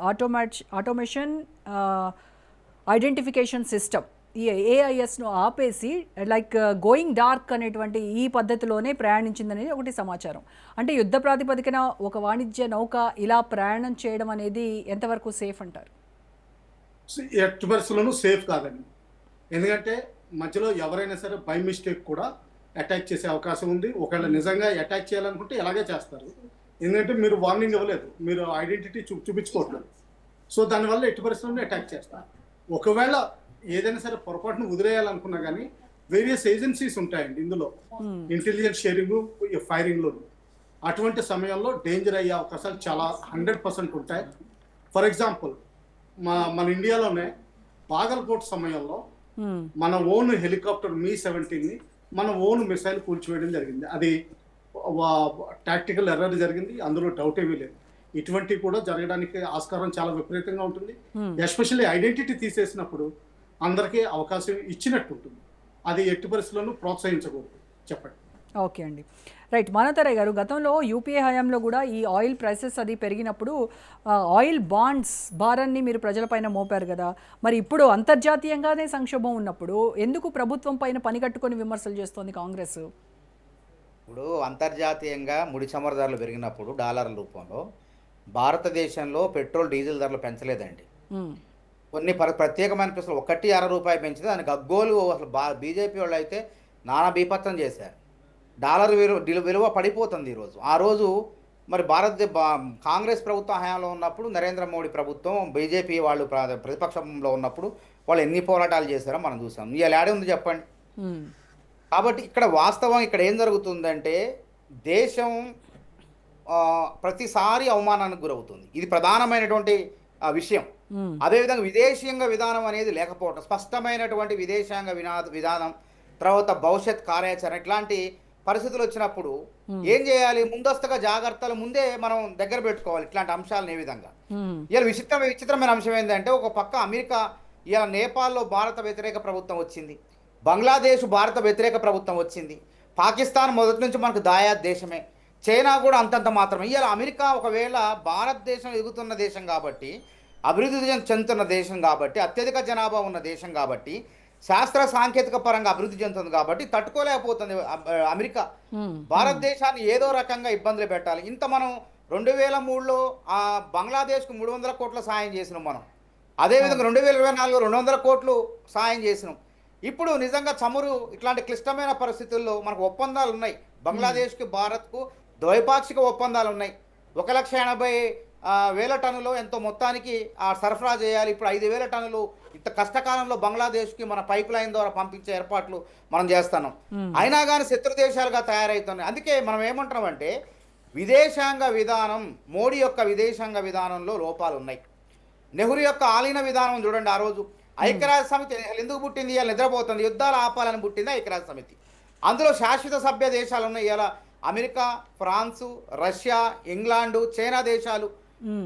ఆటోమేషన్ ఐడెంటిఫికేషన్ సిస్టమ్, ఈ ఏఐఎస్ను ఆపేసి లైక్ గోయింగ్ డార్క్ అనేటువంటి ఈ పద్ధతిలోనే ప్రయాణించిందనేది ఒకటి సమాచారం. అంటే యుద్ధ ప్రాతిపదికన ఒక వాణిజ్య నౌక ఇలా ప్రయాణం చేయడం అనేది ఎంతవరకు సేఫ్ అంటారు? ఎట్టి పరిస్థితుల్లోనూ సేఫ్ కాదండి. ఎందుకంటే మధ్యలో ఎవరైనా సరే బై మిస్టేక్ కూడా అటాక్ చేసే అవకాశం ఉంది. ఒకవేళ నిజంగా అటాక్ చేయాలనుకుంటే ఎలాగే చేస్తారు. ఎందుకంటే మీరు వార్నింగ్ ఇవ్వలేదు, మీరు ఐడెంటిటీ చూపించుకోవట్లేదు. సో దానివల్ల ఎట్టి పరిస్థితుల్లో అటాక్ చేస్తారు. ఒకవేళ ఏదైనా సరే పొరపాటును వదిలేయాలనుకున్నా కానీ వేరియస్ ఏజెన్సీస్ ఉంటాయండి ఇందులో, ఇంటెలిజెన్స్ షేరింగ్, ఫైరింగ్లో. అటువంటి సమయంలో డేంజర్ అయ్యే అవకాశాలు చాలా 100% ఉంటాయి. ఫర్ ఎగ్జాంపుల్ మన ఇండియాలోనే బాగల్కోట్ సమయంలో మన ఓన్ హెలికాప్టర్ మీ-17ని మన ఓన్ మిసైల్ కూల్చివేయడం జరిగింది. అది టాక్టికల్ ఎర్రర్ జరిగింది, అందులో డౌట్ ఏమీ లేదు. ఇటువంటివి కూడా జరగడానికి ఆస్కారం చాలా విపరీతంగా ఉంటుంది. ఎస్పెషల్లీ ఐడెంటిటీ తీసేసినప్పుడు అందరికీ అవకాశం ఇచ్చినట్టు ఉంటుంది. అది ఎట్టి పరిస్థితులను ప్రోత్సహించకూడదు. చెప్పండి. ఓకే అండి, రైట్. మానతరయ్య గారు, గతంలో యూపీఏ హయాంలో కూడా ఈ ఆయిల్ ప్రైసెస్ అది పెరిగినప్పుడు ఆయిల్ బాండ్స్ భారాన్ని మీరు ప్రజలపైన మోపారు కదా. మరి ఇప్పుడు అంతర్జాతీయంగానే సంక్షోభం ఉన్నప్పుడు ఎందుకు ప్రభుత్వం పైన పని కట్టుకొని విమర్శలు చేస్తోంది కాంగ్రెస్? ఇప్పుడు అంతర్జాతీయంగా ముడి చమురు ధరలు పెరిగినప్పుడు డాలర్ల రూపంలో భారతదేశంలో పెట్రోల్ డీజిల్ ధరలు పెంచలేదండి. కొన్ని ప్రత్యేకమైన ప్రశ్నలు 1.60 రూపాయలు పెంచితే దానికి గగ్గోలు అసలు బీజేపీ వాళ్ళు అయితే నానా బీపత్రం చేశారు. డాలర్ విలువ పడిపోతుంది ఈరోజు. ఆ రోజు మరి కాంగ్రెస్ ప్రభుత్వం హయాంలో ఉన్నప్పుడు, నరేంద్ర మోడీ ప్రభుత్వం, బీజేపీ వాళ్ళు ప్రతిపక్షంలో ఉన్నప్పుడు వాళ్ళు ఎన్ని పోరాటాలు చేశారో మనం చూసాం. ఇవాళ ఏడే ఉంది చెప్పండి. కాబట్టి ఇక్కడ వాస్తవం ఇక్కడ ఏం జరుగుతుందంటే దేశం ప్రతిసారి అవమానానికి గురవుతుంది. ఇది ప్రధానమైనటువంటి విషయం. అదేవిధంగా విదేశీయంగ విధానం అనేది లేకపోవటం, స్పష్టమైనటువంటి విదేశాంగ విధానం, తర్వాత భవిష్యత్ కార్యాచరణ, ఇట్లాంటి పరిస్థితులు వచ్చినప్పుడు ఏం చేయాలి? ముందస్తుగా జాగ్రత్తలు ముందే మనం దగ్గర పెట్టుకోవాలి ఇట్లాంటి అంశాలను. ఏ విధంగా ఇలా విచిత్రమైన అంశం ఏంటంటే, ఒక పక్క అమెరికా ఇలా నేపాల్లో భారత వ్యతిరేక ప్రభుత్వం వచ్చింది, బంగ్లాదేశ్ భారత వ్యతిరేక ప్రభుత్వం వచ్చింది, పాకిస్తాన్ మొదటి నుంచి మనకు దాయాద్ దేశమే, చైనా కూడా అంతంత మాత్రమే. ఇలా అమెరికా ఒకవేళ భారతదేశం ఎదుగుతున్న దేశం కాబట్టి, అభివృద్ధి చెందుతున్న దేశం కాబట్టి, అత్యధిక జనాభా ఉన్న దేశం కాబట్టి, శాస్త్ర సాంకేతిక పరంగా అభివృద్ధి చెందుతుంది కాబట్టి తట్టుకోలేకపోతుంది అమెరికా. భారతదేశాన్ని ఏదో రకంగా ఇబ్బందులు పెట్టాలి. ఇంత మనం 2003లో బంగ్లాదేశ్కు 300 కోట్ల సాయం చేసినాం మనం. అదేవిధంగా 2024లో 200 కోట్లు సాయం చేసినాం. ఇప్పుడు నిజంగా చమురు ఇట్లాంటి క్లిష్టమైన పరిస్థితుల్లో మనకు ఒప్పందాలు ఉన్నాయి. బంగ్లాదేశ్కి భారత్కు ద్వైపాక్షిక ఒప్పందాలు ఉన్నాయి. 1,80,000 టన్నులు ఎంతో మొత్తానికి సరఫరా చేయాలి. ఇప్పుడు 5,000 టన్నులు ఇంత కష్టకాలంలో బంగ్లాదేశ్కి మన పైప్ లైన్ ద్వారా పంపించే ఏర్పాట్లు మనం చేస్తున్నాం. అయినా కానీ శత్రు దేశాలుగా తయారవుతున్నాయి. అందుకే మనం ఏమంటున్నామంటే విదేశాంగ విధానం, మోడీ యొక్క విదేశాంగ విధానంలో లోపాలు ఉన్నాయి. నెహ్రూ యొక్క ఆలీన విధానం చూడండి. ఆ రోజు ఐక్యరాజ్య సమితి ఎందుకు పుట్టింది? ఇవాళ నిద్రపోతుంది. యుద్ధాలు ఆపాలని పుట్టింది ఐక్యరాజ్య సమితి. అందులో శాశ్వత సభ్య దేశాలు ఉన్నాయి. ఇలా America, France, Russia, England, China దేశాలు,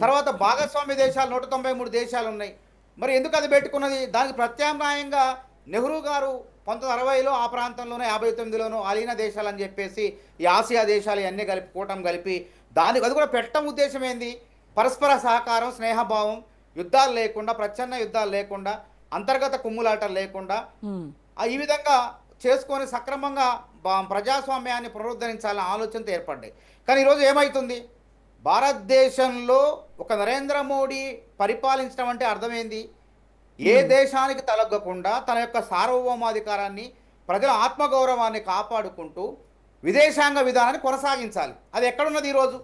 తర్వాత భాగస్వామ్య దేశాలు 193 దేశాలు ఉన్నాయి. మరి ఎందుకు అది పెట్టుకున్నది? దానికి ప్రత్యామ్నాయంగా నెహ్రూ గారు 1960లో ఆ ప్రాంతంలోనే 59లోనూ అలీన దేశాలు అని చెప్పేసి ఈ ఆసియా దేశాలు ఇవన్నీ కలిపి కూటమి కలిపి దానికి అది కూడా పెట్టడం ఉద్దేశం ఏంది? పరస్పర సహకారం, స్నేహభావం, యుద్ధాలు లేకుండా, ప్రచ్ఛన్న యుద్ధాలు లేకుండా, అంతర్గత కుమ్ములాటలు లేకుండా ఈ విధంగా చేసుకొని సక్రమంగా ప్రజాస్వామ్యాన్ని పునరుద్ధరించాలనే ఆలోచనతో ఏర్పడ్డాయి. కానీ ఈరోజు ఏమవుతుంది? భారతదేశంలో ఒక నరేంద్ర మోడీ పరిపాలించడం అంటే అర్థమైంది ఏ దేశానికి తలగ్గకుండా తన యొక్క సార్వభౌమాధికారాన్ని, ప్రజల ఆత్మగౌరవాన్ని కాపాడుకుంటూ విదేశాంగ విధానాన్ని కొనసాగించాలి. అది ఎక్కడున్నది ఈరోజు?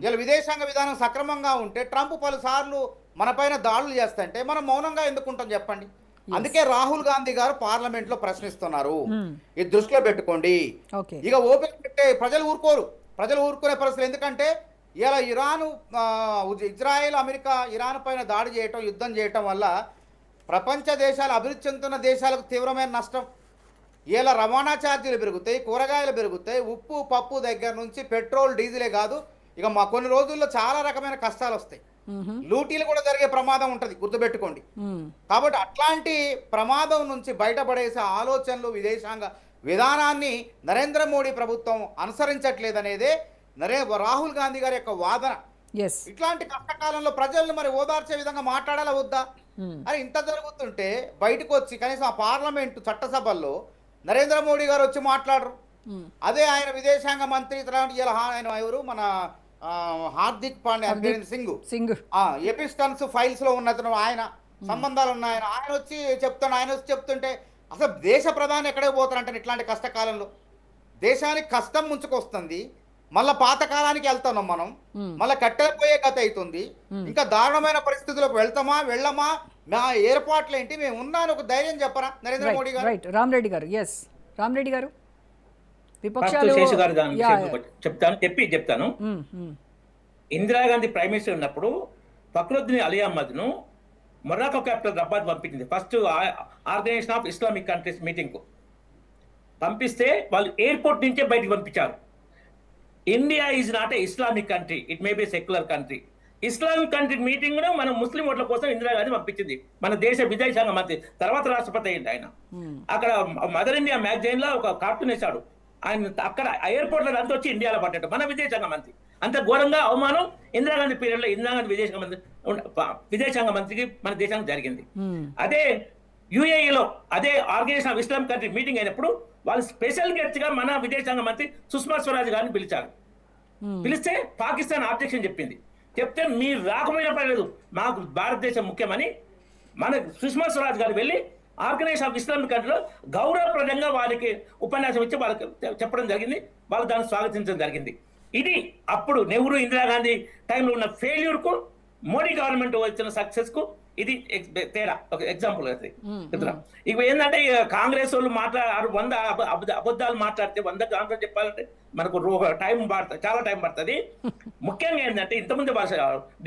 ఇలా విదేశాంగ విధానం సక్రమంగా ఉంటే ట్రంప్ పలుసార్లు మనపైన దాడులు చేస్తుంటే మనం మౌనంగా ఎందుకుంటాం చెప్పండి? అందుకే రాహుల్ గాంధీ గారు పార్లమెంట్లో ప్రశ్నిస్తున్నారు. ఇది దృష్టిలో పెట్టుకోండి. ఇక ఓపిక పెట్టే ప్రజలు ఊరుకోరు. ప్రజలు ఊరుకునే పరిస్థితులు. ఎందుకంటే ఇలా ఇజ్రాయెల్, అమెరికా ఇరాన్ పైన దాడి చేయటం, యుద్ధం చేయటం వల్ల ప్రపంచ దేశాలు, అభివృద్ధి చెందుతున్న దేశాలకు తీవ్రమైన నష్టం. ఇలా రవాణా ఛార్జీలు పెరుగుతాయి, కూరగాయలు పెరుగుతాయి, ఉప్పు పప్పు దగ్గర నుంచి పెట్రోల్, డీజిలే కాదు, ఇక మా కొన్ని రోజుల్లో చాలా రకమైన కష్టాలు వస్తాయి. లూటీలు కూడా జరిగే ప్రమాదం ఉంటుంది, గుర్తుపెట్టుకోండి. కాబట్టి అట్లాంటి ప్రమాదం నుంచి బయటపడేసే ఆలోచనలు, విదేశాంగ విధానాన్ని నరేంద్ర మోడీ ప్రభుత్వం అనుసరించట్లేదనేదే రాహుల్ గాంధీ గారి యొక్క వాదన. ఇట్లాంటి కష్టకాలంలో ప్రజలను మరి ఓదార్చే విధంగా మాట్లాడాలా వద్దా? అని ఇంత జరుగుతుంటే బయటకు వచ్చి కనీసం ఆ పార్లమెంటు చట్టసభల్లో నరేంద్ర మోడీ గారు వచ్చి మాట్లాడరు. అదే ఆయన విదేశాంగ మంత్రి ఆయన ఎవరు, మన హార్దిక్ పాండే సింగ్ ఎపిస్టన్స్ ఫైల్స్ లో ఉన్నతను, ఆయన సంబంధాలు ఉన్నాయి. ఆయన వచ్చి చెప్తుంటే అసలు దేశ ప్రధాని ఎక్కడికి పోతారంటే ఇట్లాంటి కష్టకాలంలో దేశానికి కష్టం ముంచుకొస్తుంది. మళ్ళా పాతకాలానికి వెళ్తున్నాం మనం, మళ్ళీ కట్టెపోయే కథ అవుతుంది. ఇంకా దారుణమైన పరిస్థితులకు వెళ్ళమా, మా ఏర్పాట్లు ఏంటి, మేము ఉన్నాను ఒక ధైర్యం చెప్పరా నరేంద్ర మోడీ గారు? రామరెడ్డి గారు, రామరెడ్డి గారు చెప్తాను. ఇందిరాగాంధీ ప్రైమ్ మినిస్టర్ ఉన్నప్పుడు ఫక్రుద్దీన్ అలీ అహ్మద్ ను మొరాకో క్యాపిటల్ రబాద్ పంపించింది. First organization of Islamic countries meeting కు పంపిస్తే వాళ్ళు ఎయిర్పోర్ట్ నుంచే బయటకు పంపించారు. India is not a Islamic country, it may be secular country. Islamic country meeting ను మనం ముస్లిం ఓట్ల కోసం ఇందిరాగాంధీ పంపించింది. మన దేశ విదేశాంగ మంత్రి, తర్వాత రాష్ట్రపతి అయింది ఆయన. అక్కడ మదర్ ఇండియా మ్యాగజైన్ లో ఒక కార్టూన్ వేశాడు ఆయన. అక్కడ ఎయిర్పోర్ట్ లో అంతా వచ్చి ఇండియాలో పడ్డాడు మన విదేశాంగ మంత్రి. అంత ఘోరంగా అవమానం ఇందిరాగాంధీ పీరియడ్ లో ఇందిరాగాంధీ విదేశాంగ మంత్రికి మన దేశానికి జరిగింది. అదే యుఏఈలో అదే organization of Islamic country meeting అయినప్పుడు వాళ్ళు స్పెషల్ గెస్ట్ గా మన విదేశాంగ మంత్రి సుష్మా స్వరాజ్ గారిని పిలిచారు. పిలిస్తే పాకిస్తాన్ ఆబ్జెక్షన్ చెప్తే మీరు రాకపోయినా పర్లేదు, మాకు భారతదేశం ముఖ్యమని మన సుష్మా స్వరాజ్ గారు వెళ్ళి ఆర్గనైజేషన్ ఆఫ్ ఇస్లామిక్ కంట్రీలో గౌరవప్రదంగా వారికి ఉపన్యాసం ఇచ్చి వాళ్ళకి చెప్పడం జరిగింది. వాళ్ళు దాన్ని స్వాగతించడం జరిగింది. ఇది అప్పుడు నెహ్రూ, ఇందిరాగాంధీ టైంలో ఉన్న ఫెయిల్యూర్ కు మోడీ గవర్నమెంట్ వచ్చిన సక్సెస్ కు ఇది తేడా, ఒక ఎగ్జాంపుల్ అది. ఇక ఏంటంటే కాంగ్రెస్ వాళ్ళు 100 అబద్ధాలు మాట్లాడితే 100 కాంగ్రెస్ చెప్పాలంటే మనకు చాలా టైం పడుతుంది. ముఖ్యంగా ఏంటంటే ఇంతకుముందు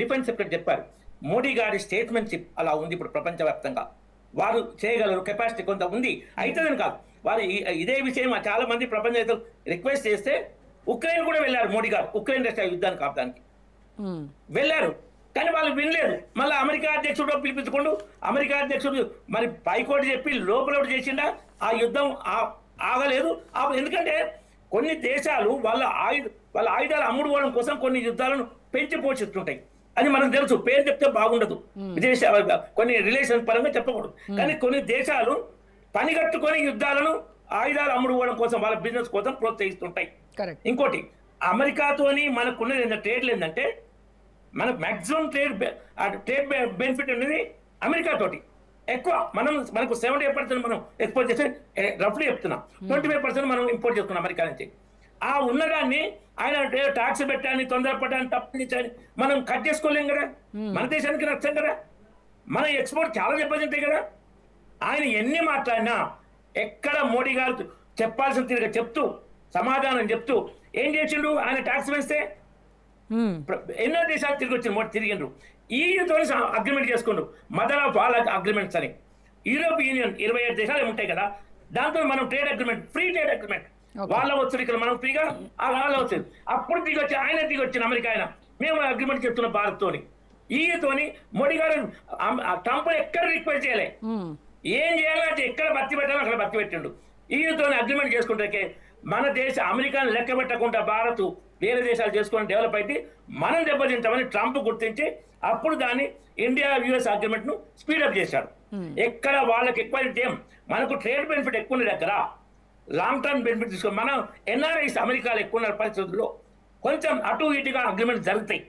డిఫెన్స్ సెక్రటరీ చెప్పారు, మోడీ గారి స్టేట్మెంట్షిప్ అలా ఉంది ఇప్పుడు ప్రపంచవ్యాప్తంగా. వారు చేయగలరు, కెపాసిటీ కొంత ఉంది, అవుతుందని కాదు. వారు ఇదే విషయం చాలా మంది ప్రపంచ నేతలు రిక్వెస్ట్ చేస్తే ఉక్రెయిన్ కూడా వెళ్ళారు. మోడీ గారు ఉక్రెయిన్ రష్యా యుద్ధానికి ఆపడానికి వెళ్ళారు, కానీ వాళ్ళు వినలేదు. మళ్ళీ అమెరికా అధ్యక్షుడు పిలిపించుకోండు. అమెరికా అధ్యక్షుడు మరి పైకోటి చెప్పి లోపల చేసిండా ఆ యుద్ధం ఆగలేదు. ఎందుకంటే కొన్ని దేశాలు వాళ్ళ ఆయుధాలు అమ్ముడుకోవడం కోసం కొన్ని యుద్ధాలను పెంచి పోషిస్తుంటాయి. అది మనకు తెలుసు, పేరు చెప్తే బాగుండదు, కొన్ని రిలేషన్ పరంగా చెప్పకూడదు. కానీ కొన్ని దేశాలు పనిగట్టుకొని యుద్ధాలను ఆయుధాలు అమ్ముడుకోవడం కోసం వాళ్ళ బిజినెస్ కోసం ప్రోత్సహిస్తుంటాయి. ఇంకోటి అమెరికాతోని మనకున్నది ట్రేడ్లు ఏంటంటే మనకు మాక్సిమం ట్రేడ్ బెనిఫిట్ అనేది అమెరికా తోటి ఎక్కువ. మనకు 70% మనం ఎక్స్పోర్ట్ చేస్తే రఫ్లీ చెప్తున్నాం, 25% మనం ఇంపోర్ట్ చేస్తున్నాం అమెరికా నుంచి. ఆ ఉన్నదాన్ని ఆయన ట్యాక్స్ పెట్టాలని, తొందరపడ్డాన్ని, తప్పించాలని మనం కట్ చేసుకోలేం కదా, మన దేశానికి నచ్చం కదా. మన ఎక్స్పోర్ట్ చాలా దెబ్బతింటాయి కదా. ఆయన ఎన్ని మాట్లాడినా ఎక్కడ మోడీ గారు చెప్పాల్సిన తిరిగి చెప్తూ సమాధానం చెప్తూ ఏం చేసిండు, ఆయన ట్యాక్స్ వేస్తే ఎన్నో దేశాలు తిరిగి వచ్చిండ్రు. ఈతో అగ్రిమెంట్ చేసుకుంటారు, మదర్ ఆఫ్ ఆల్ అగ్రిమెంట్స్ అని. యూరోపియన్ యూనియన్ 27 దేశాలు ఉంటాయి కదా, దాంతో మనం trade agreement, free trade agreement, వాళ్ళ వచ్చారు ఇక్కడ మనం ఫ్రీగా, వాళ్ళ వచ్చేది. అప్పుడు దిగొచ్చి ఆయన దిగొచ్చిన అమెరికా ఆయన, మేము అగ్రిమెంట్ చెప్తున్నాం భారత్ తోని. ఈతోని మోడీ గారు ట్రంప్ ఎక్కడ రిక్వెస్ట్ చేయలే, ఏం చేయాలంటే ఎక్కడ బతి పెట్టాలో అక్కడ బతి పెట్టిండు. ఈతో అగ్రిమెంట్ చేసుకుంటే మన దేశ అమెరికాను లెక్క పెట్టకుండా భారత్ వేరే దేశాలు చేసుకొని డెవలప్ అయితే మనం దెబ్బతింటామని ట్రంప్ గుర్తించి అప్పుడు దాన్ని ఇండియా యుఎస్ అగ్రిమెంట్ ను స్పీడప్ చేశాడు. ఎక్కడ వాళ్ళకి ఎక్కువ మనకు ట్రేడ్ బెనిఫిట్ ఎక్కువ ఉన్న దగ్గర లాంగ్ టర్మ్ బెనిఫిట్ తీసుకొని మనం ఎన్ఆర్ఐస్ అమెరికాలో ఎక్కువ ఉన్న పరిస్థితుల్లో కొంచెం అటు ఇటుగా అగ్రిమెంట్ జరుగుతాయి.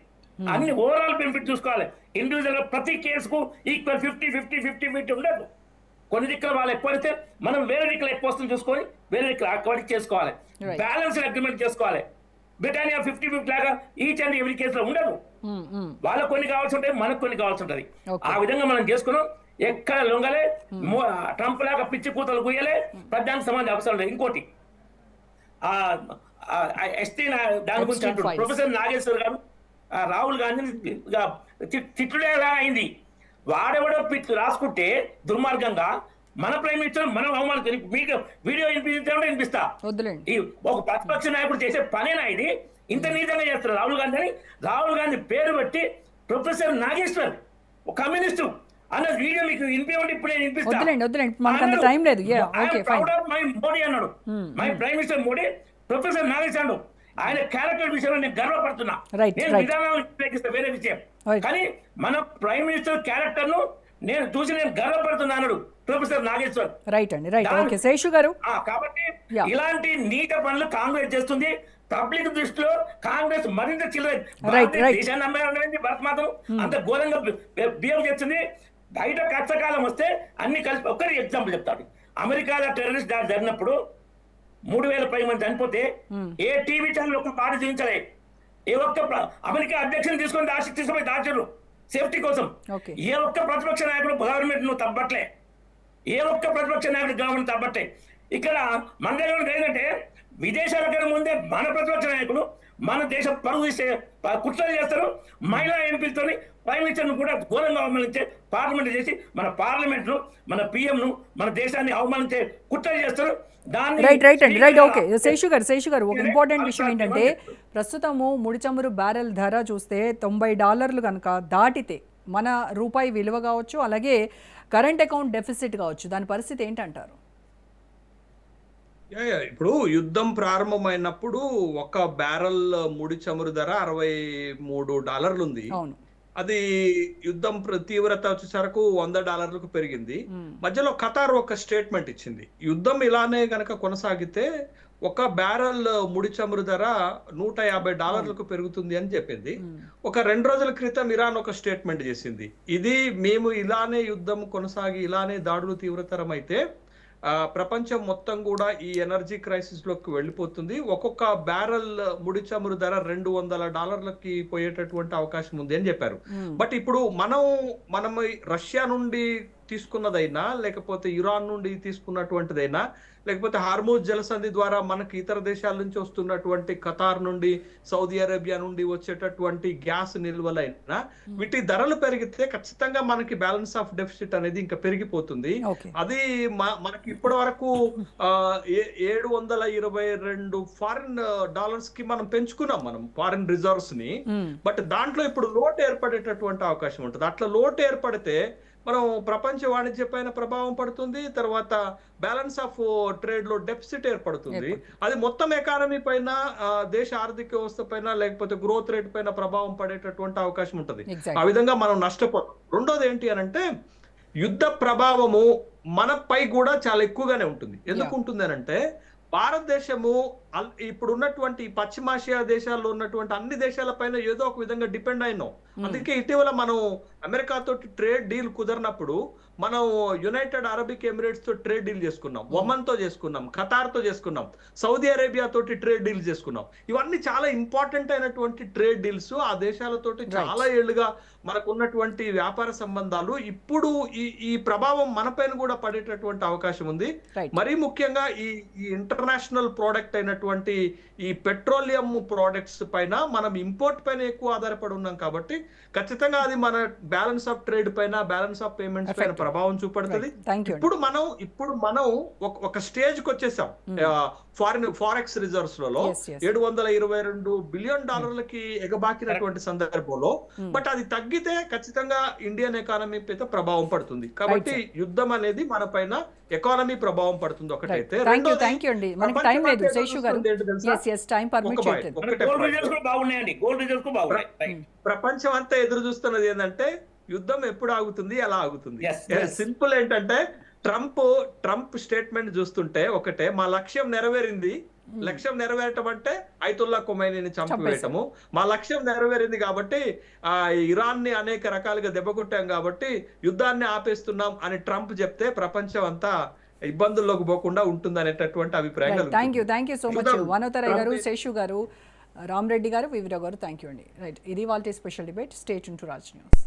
అన్ని ఓవరాల్ బెనిఫిట్ చూసుకోవాలి. ఇండివిజువల్ గా ప్రతి కేసుకు ఈక్వల్ 50-50 ఉండదు. కొన్ని దిక్కులు వాళ్ళు ఎక్కువ అయితే మనం వేరే దిక్కులు ఎక్కువ వస్తుంది చూసుకొని వేరే దిక్కులు అక్వాలిటీ చేసుకోవాలి, బ్యాలెన్స్ అగ్రిమెంట్ చేసుకోవాలి. బ్రిటానియా 50-50 లాగా ఈచ్ అండ్ ఎవ్రీ కేసులో ఉండదు. వాళ్ళకు కొన్ని కావాల్సి ఉంటాయి, మనకు కొన్ని కావాల్సి ఉంటుంది. ఆ విధంగా మనం చేసుకున్నాం. ఎక్కడ లొంగలే, ట్రంప్ లాగా పిచ్చి కూతలు గుయ్యలే, ప్రధానికి సంబంధం అవసరం లేదు. ఇంకోటి ఎస్టీ దాని గురించి అంటారు ప్రొఫెసర్ నాగేశ్వర్ గారు, రాహుల్ గాంధీ తిట్టుడే అయింది. వాడెవడో పిచ్చి రాసుకుంటే దుర్మార్గంగా మన ప్రైమ్ మినిస్టర్ మనం అవమానం మీకు వీడియో వినిపిస్తా. ఈ ఒక ప్రతిపక్ష నాయకుడు చేసే పనేనా ఇది? ఇంత నీతంగా చేస్తారు రాహుల్ గాంధీ అని. రాహుల్ గాంధీ పేరు బట్టి ప్రొఫెసర్ నాగేశ్వర్ కమ్యూనిస్టు అన్న వీడియో మీకు వినిపించండి. ఇప్పుడు నేను మోడీ అన్నాడు, my prime minister Modi professor Nageshwar అన్నాడు. ఆయన క్యారెక్టర్ విషయంలో నేను గర్వపడుతున్నా. నేను విధానాలు వ్యతిరేకిస్తా వేరే విషయం, కానీ మన ప్రైమ్ మినిస్టర్ క్యారెక్టర్ ను నేను చూసి నేను గర్వపడుతున్నాను ప్రొఫెసర్ నాగేశ్వర్. రైట్ అండి, రైట్. ఓకే శేషు గారు, కాబట్టి ఇలాంటి నీట పనులు కాంగ్రెస్ చేస్తుంది. పబ్లిక్ దృష్టిలో కాంగ్రెస్ మరింత దేశాన్ని అమ్మాయి భారత మాత్రం అంత ఘోరంగా బిహేవ్ చేస్తుంది. బయట కష్టకాలం వస్తే అన్ని కలిసి ఒక్కరి ఎగ్జాంపుల్ చెప్తాడు. అమెరికాలో టెర్రరిస్ట్ దాడి జరిగినప్పుడు 3,000 మంది చనిపోతే ఏ టీవీ ఛానల్ ఒక్క పాట చూపించలే. ఏ ఒక్క అమెరికా అధ్యక్షుని తీసుకొని తీసుకుపోయి దాచారు సేఫ్టీ కోసం. ఏ ఒక్క ప్రతిపక్ష నాయకుడు గవర్నమెంట్ ను తప్పట్లే, ఏ ఒక్క ప్రతిపక్ష నాయకుడు గవర్నమెంట్ తప్పట్లే. ఇక్కడ మన దగ్గర ఏంటంటే విదేశాల కన్నా ముందే మన ప్రతిపక్ష నాయకులు మన దేశం పరుగు తీసే కుట్రలు చేస్తారు. మహిళా ఎంపీలతో ప్రైమ్ మినిస్టర్ ను కూడా ఘోరంగా అవమానించే పార్లమెంట్ చేసి మన పార్లమెంట్ ను, మన పిఎం ను, మన దేశాన్ని అవమానించే కుట్రలు చేస్తారు. ఓకే శేషు గారు, ఒక ఇంపార్టెంట్ విషయం ఏంటంటే ప్రస్తుతము ముడి చమురు బ్యారెల్ ధర చూస్తే $90 కనుక దాటితే మన రూపాయి విలువ కావచ్చు, అలాగే కరెంట్ అకౌంట్ డెఫిసిట్ కావచ్చు, దాని పరిస్థితి ఏంటంటారు? ఇప్పుడు యుద్ధం ప్రారంభమైనప్పుడు ఒక బ్యారెల్ ముడి చమురు ధర $63 ఉంది. అది యుద్ధం తీవ్రత వచ్చేసరికి $100 పెరిగింది. మధ్యలో ఖతార్ ఒక స్టేట్మెంట్ ఇచ్చింది, యుద్ధం ఇలానే గనక కొనసాగితే ఒక బ్యారెల్ ముడి చమురు ధర $150 పెరుగుతుంది అని చెప్పింది. ఒక 2 రోజుల క్రితం ఇరాన్ ఒక స్టేట్మెంట్ చేసింది, ఇది మేము ఇలానే యుద్ధం కొనసాగి ఇలానే దాడులు తీవ్రతరం అయితే ప్రపంచం మొత్తం కూడా ఈ ఎనర్జీ క్రైసిస్ లోకి వెళ్ళిపోతుంది, ఒక్కొక్క బ్యారెల్ ముడి చమురు ధర $200 పోయేటటువంటి అవకాశం ఉంది అని చెప్పారు. బట్ ఇప్పుడు మనం రష్యా నుండి తీసుకున్నదైనా, లేకపోతే ఇరాన్ నుండి తీసుకున్నటువంటిదైనా, లేకపోతే హార్మూజ్ జలసంధి ద్వారా మనకి ఇతర దేశాల నుంచి వస్తున్నటువంటి ఖతార్ నుండి, సౌదీ అరేబియా నుండి వచ్చేటటువంటి గ్యాస్ నిల్వలైనా వీటి ధరలు పెరిగితే ఖచ్చితంగా మనకి బ్యాలెన్స్ ఆఫ్ డెఫిసిట్ అనేది ఇంకా పెరిగిపోతుంది. అది మనకి ఇప్పటి వరకు 722 ఫారిన్ డాలర్స్ కి మనం పెంచుకున్నాం మనం ఫారిన్ రిజర్వ్స్ ని. బట్ దాంట్లో ఇప్పుడు లోటు ఏర్పడేటటువంటి అవకాశం ఉంటుంది. అట్లా లోటు ఏర్పడితే మనం ప్రపంచ వాణిజ్య పైన ప్రభావం పడుతుంది, తర్వాత బ్యాలెన్స్ ఆఫ్ ట్రేడ్ లో డెఫిసిట్ ఏర్పడుతుంది. అది మొత్తం ఎకానమీ పైన, దేశ ఆర్థిక వ్యవస్థ పైన, లేకపోతే గ్రోత్ రేట్ పైన ప్రభావం పడేటటువంటి అవకాశం ఉంటుంది. ఆ విధంగా మనం నష్టపోతాం. రెండోది ఏంటి అని అంటే యుద్ధ ప్రభావము మనపై కూడా చాలా ఎక్కువగానే ఉంటుంది. ఎందుకు ఉంటుంది అని అంటే భారతదేశము ఇప్పుడు ఉన్నటువంటి పశ్చిమాసియా దేశాల్లో ఉన్నటువంటి అన్ని దేశాల పైన ఏదో ఒక విధంగా డిపెండ్ అయినాం. అందుకే ఇటీవల మనం అమెరికాతో ట్రేడ్ డీల్ కుదరినప్పుడు మనం యునైటెడ్ అరబిక్ ఎమిరేట్స్ తో ట్రేడ్ డీల్ చేసుకున్నాం, ఒమన్ తో చేసుకున్నాం, ఖతార్ తో చేసుకున్నాం, సౌదీ అరేబియా తోటి ట్రేడ్ డీల్ చేసుకున్నాం. ఇవన్నీ చాలా ఇంపార్టెంట్ అయినటువంటి ట్రేడ్ డీల్స్. ఆ దేశాలతోటి చాలా ఏళ్లుగా మనకు ఉన్నటువంటి వ్యాపార సంబంధాలు ఇప్పుడు ఈ ప్రభావం మన పైన కూడా పడేటటువంటి అవకాశం ఉంది. మరీ ముఖ్యంగా ఈ ఇంటర్నేషనల్ ప్రోడక్ట్ అయినటువంటి సంబంధించినటువంటి ఈ పెట్రోలియం ప్రోడక్ట్స్ పైన మనం ఇంపోర్ట్ పైన ఎక్కువ ఆధారపడి ఉన్నాం కాబట్టి ఖచ్చితంగా అది మన బ్యాలెన్స్ ఆఫ్ ట్రేడ్ పైన, బ్యాలెన్స్ ఆఫ్ పేమెంట్స్ పైన ప్రభావం చూపడుతుంది. Thank you. ఇప్పుడు మనం ఒక స్టేజ్ కి వచ్చేసాం. ఫారెక్స్ రిజర్వ్స్ లలో Yes, yes. $722 బిలియన్ ఎగబాకినటువంటి సందర్భంలో బట్ అది తగ్గితే ఖచ్చితంగా ఇండియన్ ఎకానమీ పైన ప్రభావం పడుతుంది. కాబట్టి యుద్ధం అనేది మన పైన ఎకానమీ ప్రభావం పడుతుంది ఒకటైతే. థ్యాంక్ యూ అండి, మనకి టైం లేదు శేషు గారు. టైం పర్మిట్ చేయట్లేదు. గోల్డ్ రిజర్వ్స్ కూడా బాగున్నాయండి, గోల్డ్ రిజర్వ్స్ కూడా బాగున్నాయి. Right. ప్రపంచం అంతా ఎదురు చూస్తున్నది ఏంటంటే యుద్ధం ఎప్పుడు ఆగుతుంది, ఎలా ఆగుతుంది. Yes, yes. సింపుల్ ఏంటంటే ట్రంప్ స్టేట్మెంట్ చూస్తుంటే ఒకటే, మా లక్ష్యం నెరవేరింది. లక్ష్యం నెరవేరటం అంటే ఐతుల్లా ఖొమైనీని చంపివేయటము. మా లక్ష్యం నెరవేరింది కాబట్టి ఇరాన్ ని అనేక రకాలుగా దెబ్బకొట్టాం కాబట్టి యుద్ధాన్ని ఆపేస్తున్నాం అని ట్రంప్ చెప్తే ప్రపంచం అంతా ఇబ్బందుల్లోకి పోకుండా ఉంటుంది అనేటటువంటి అభిప్రాయం. థ్యాంక్ యూ సో మచ్ వనోతరాయ్ గారు, శేషు గారు, రామరెడ్డి గారు, వివిరావు గారు. థ్యాంక్ యూ అండి. రైట్, ఇది వాళ్ళ special debate. Stay tune to Raj news.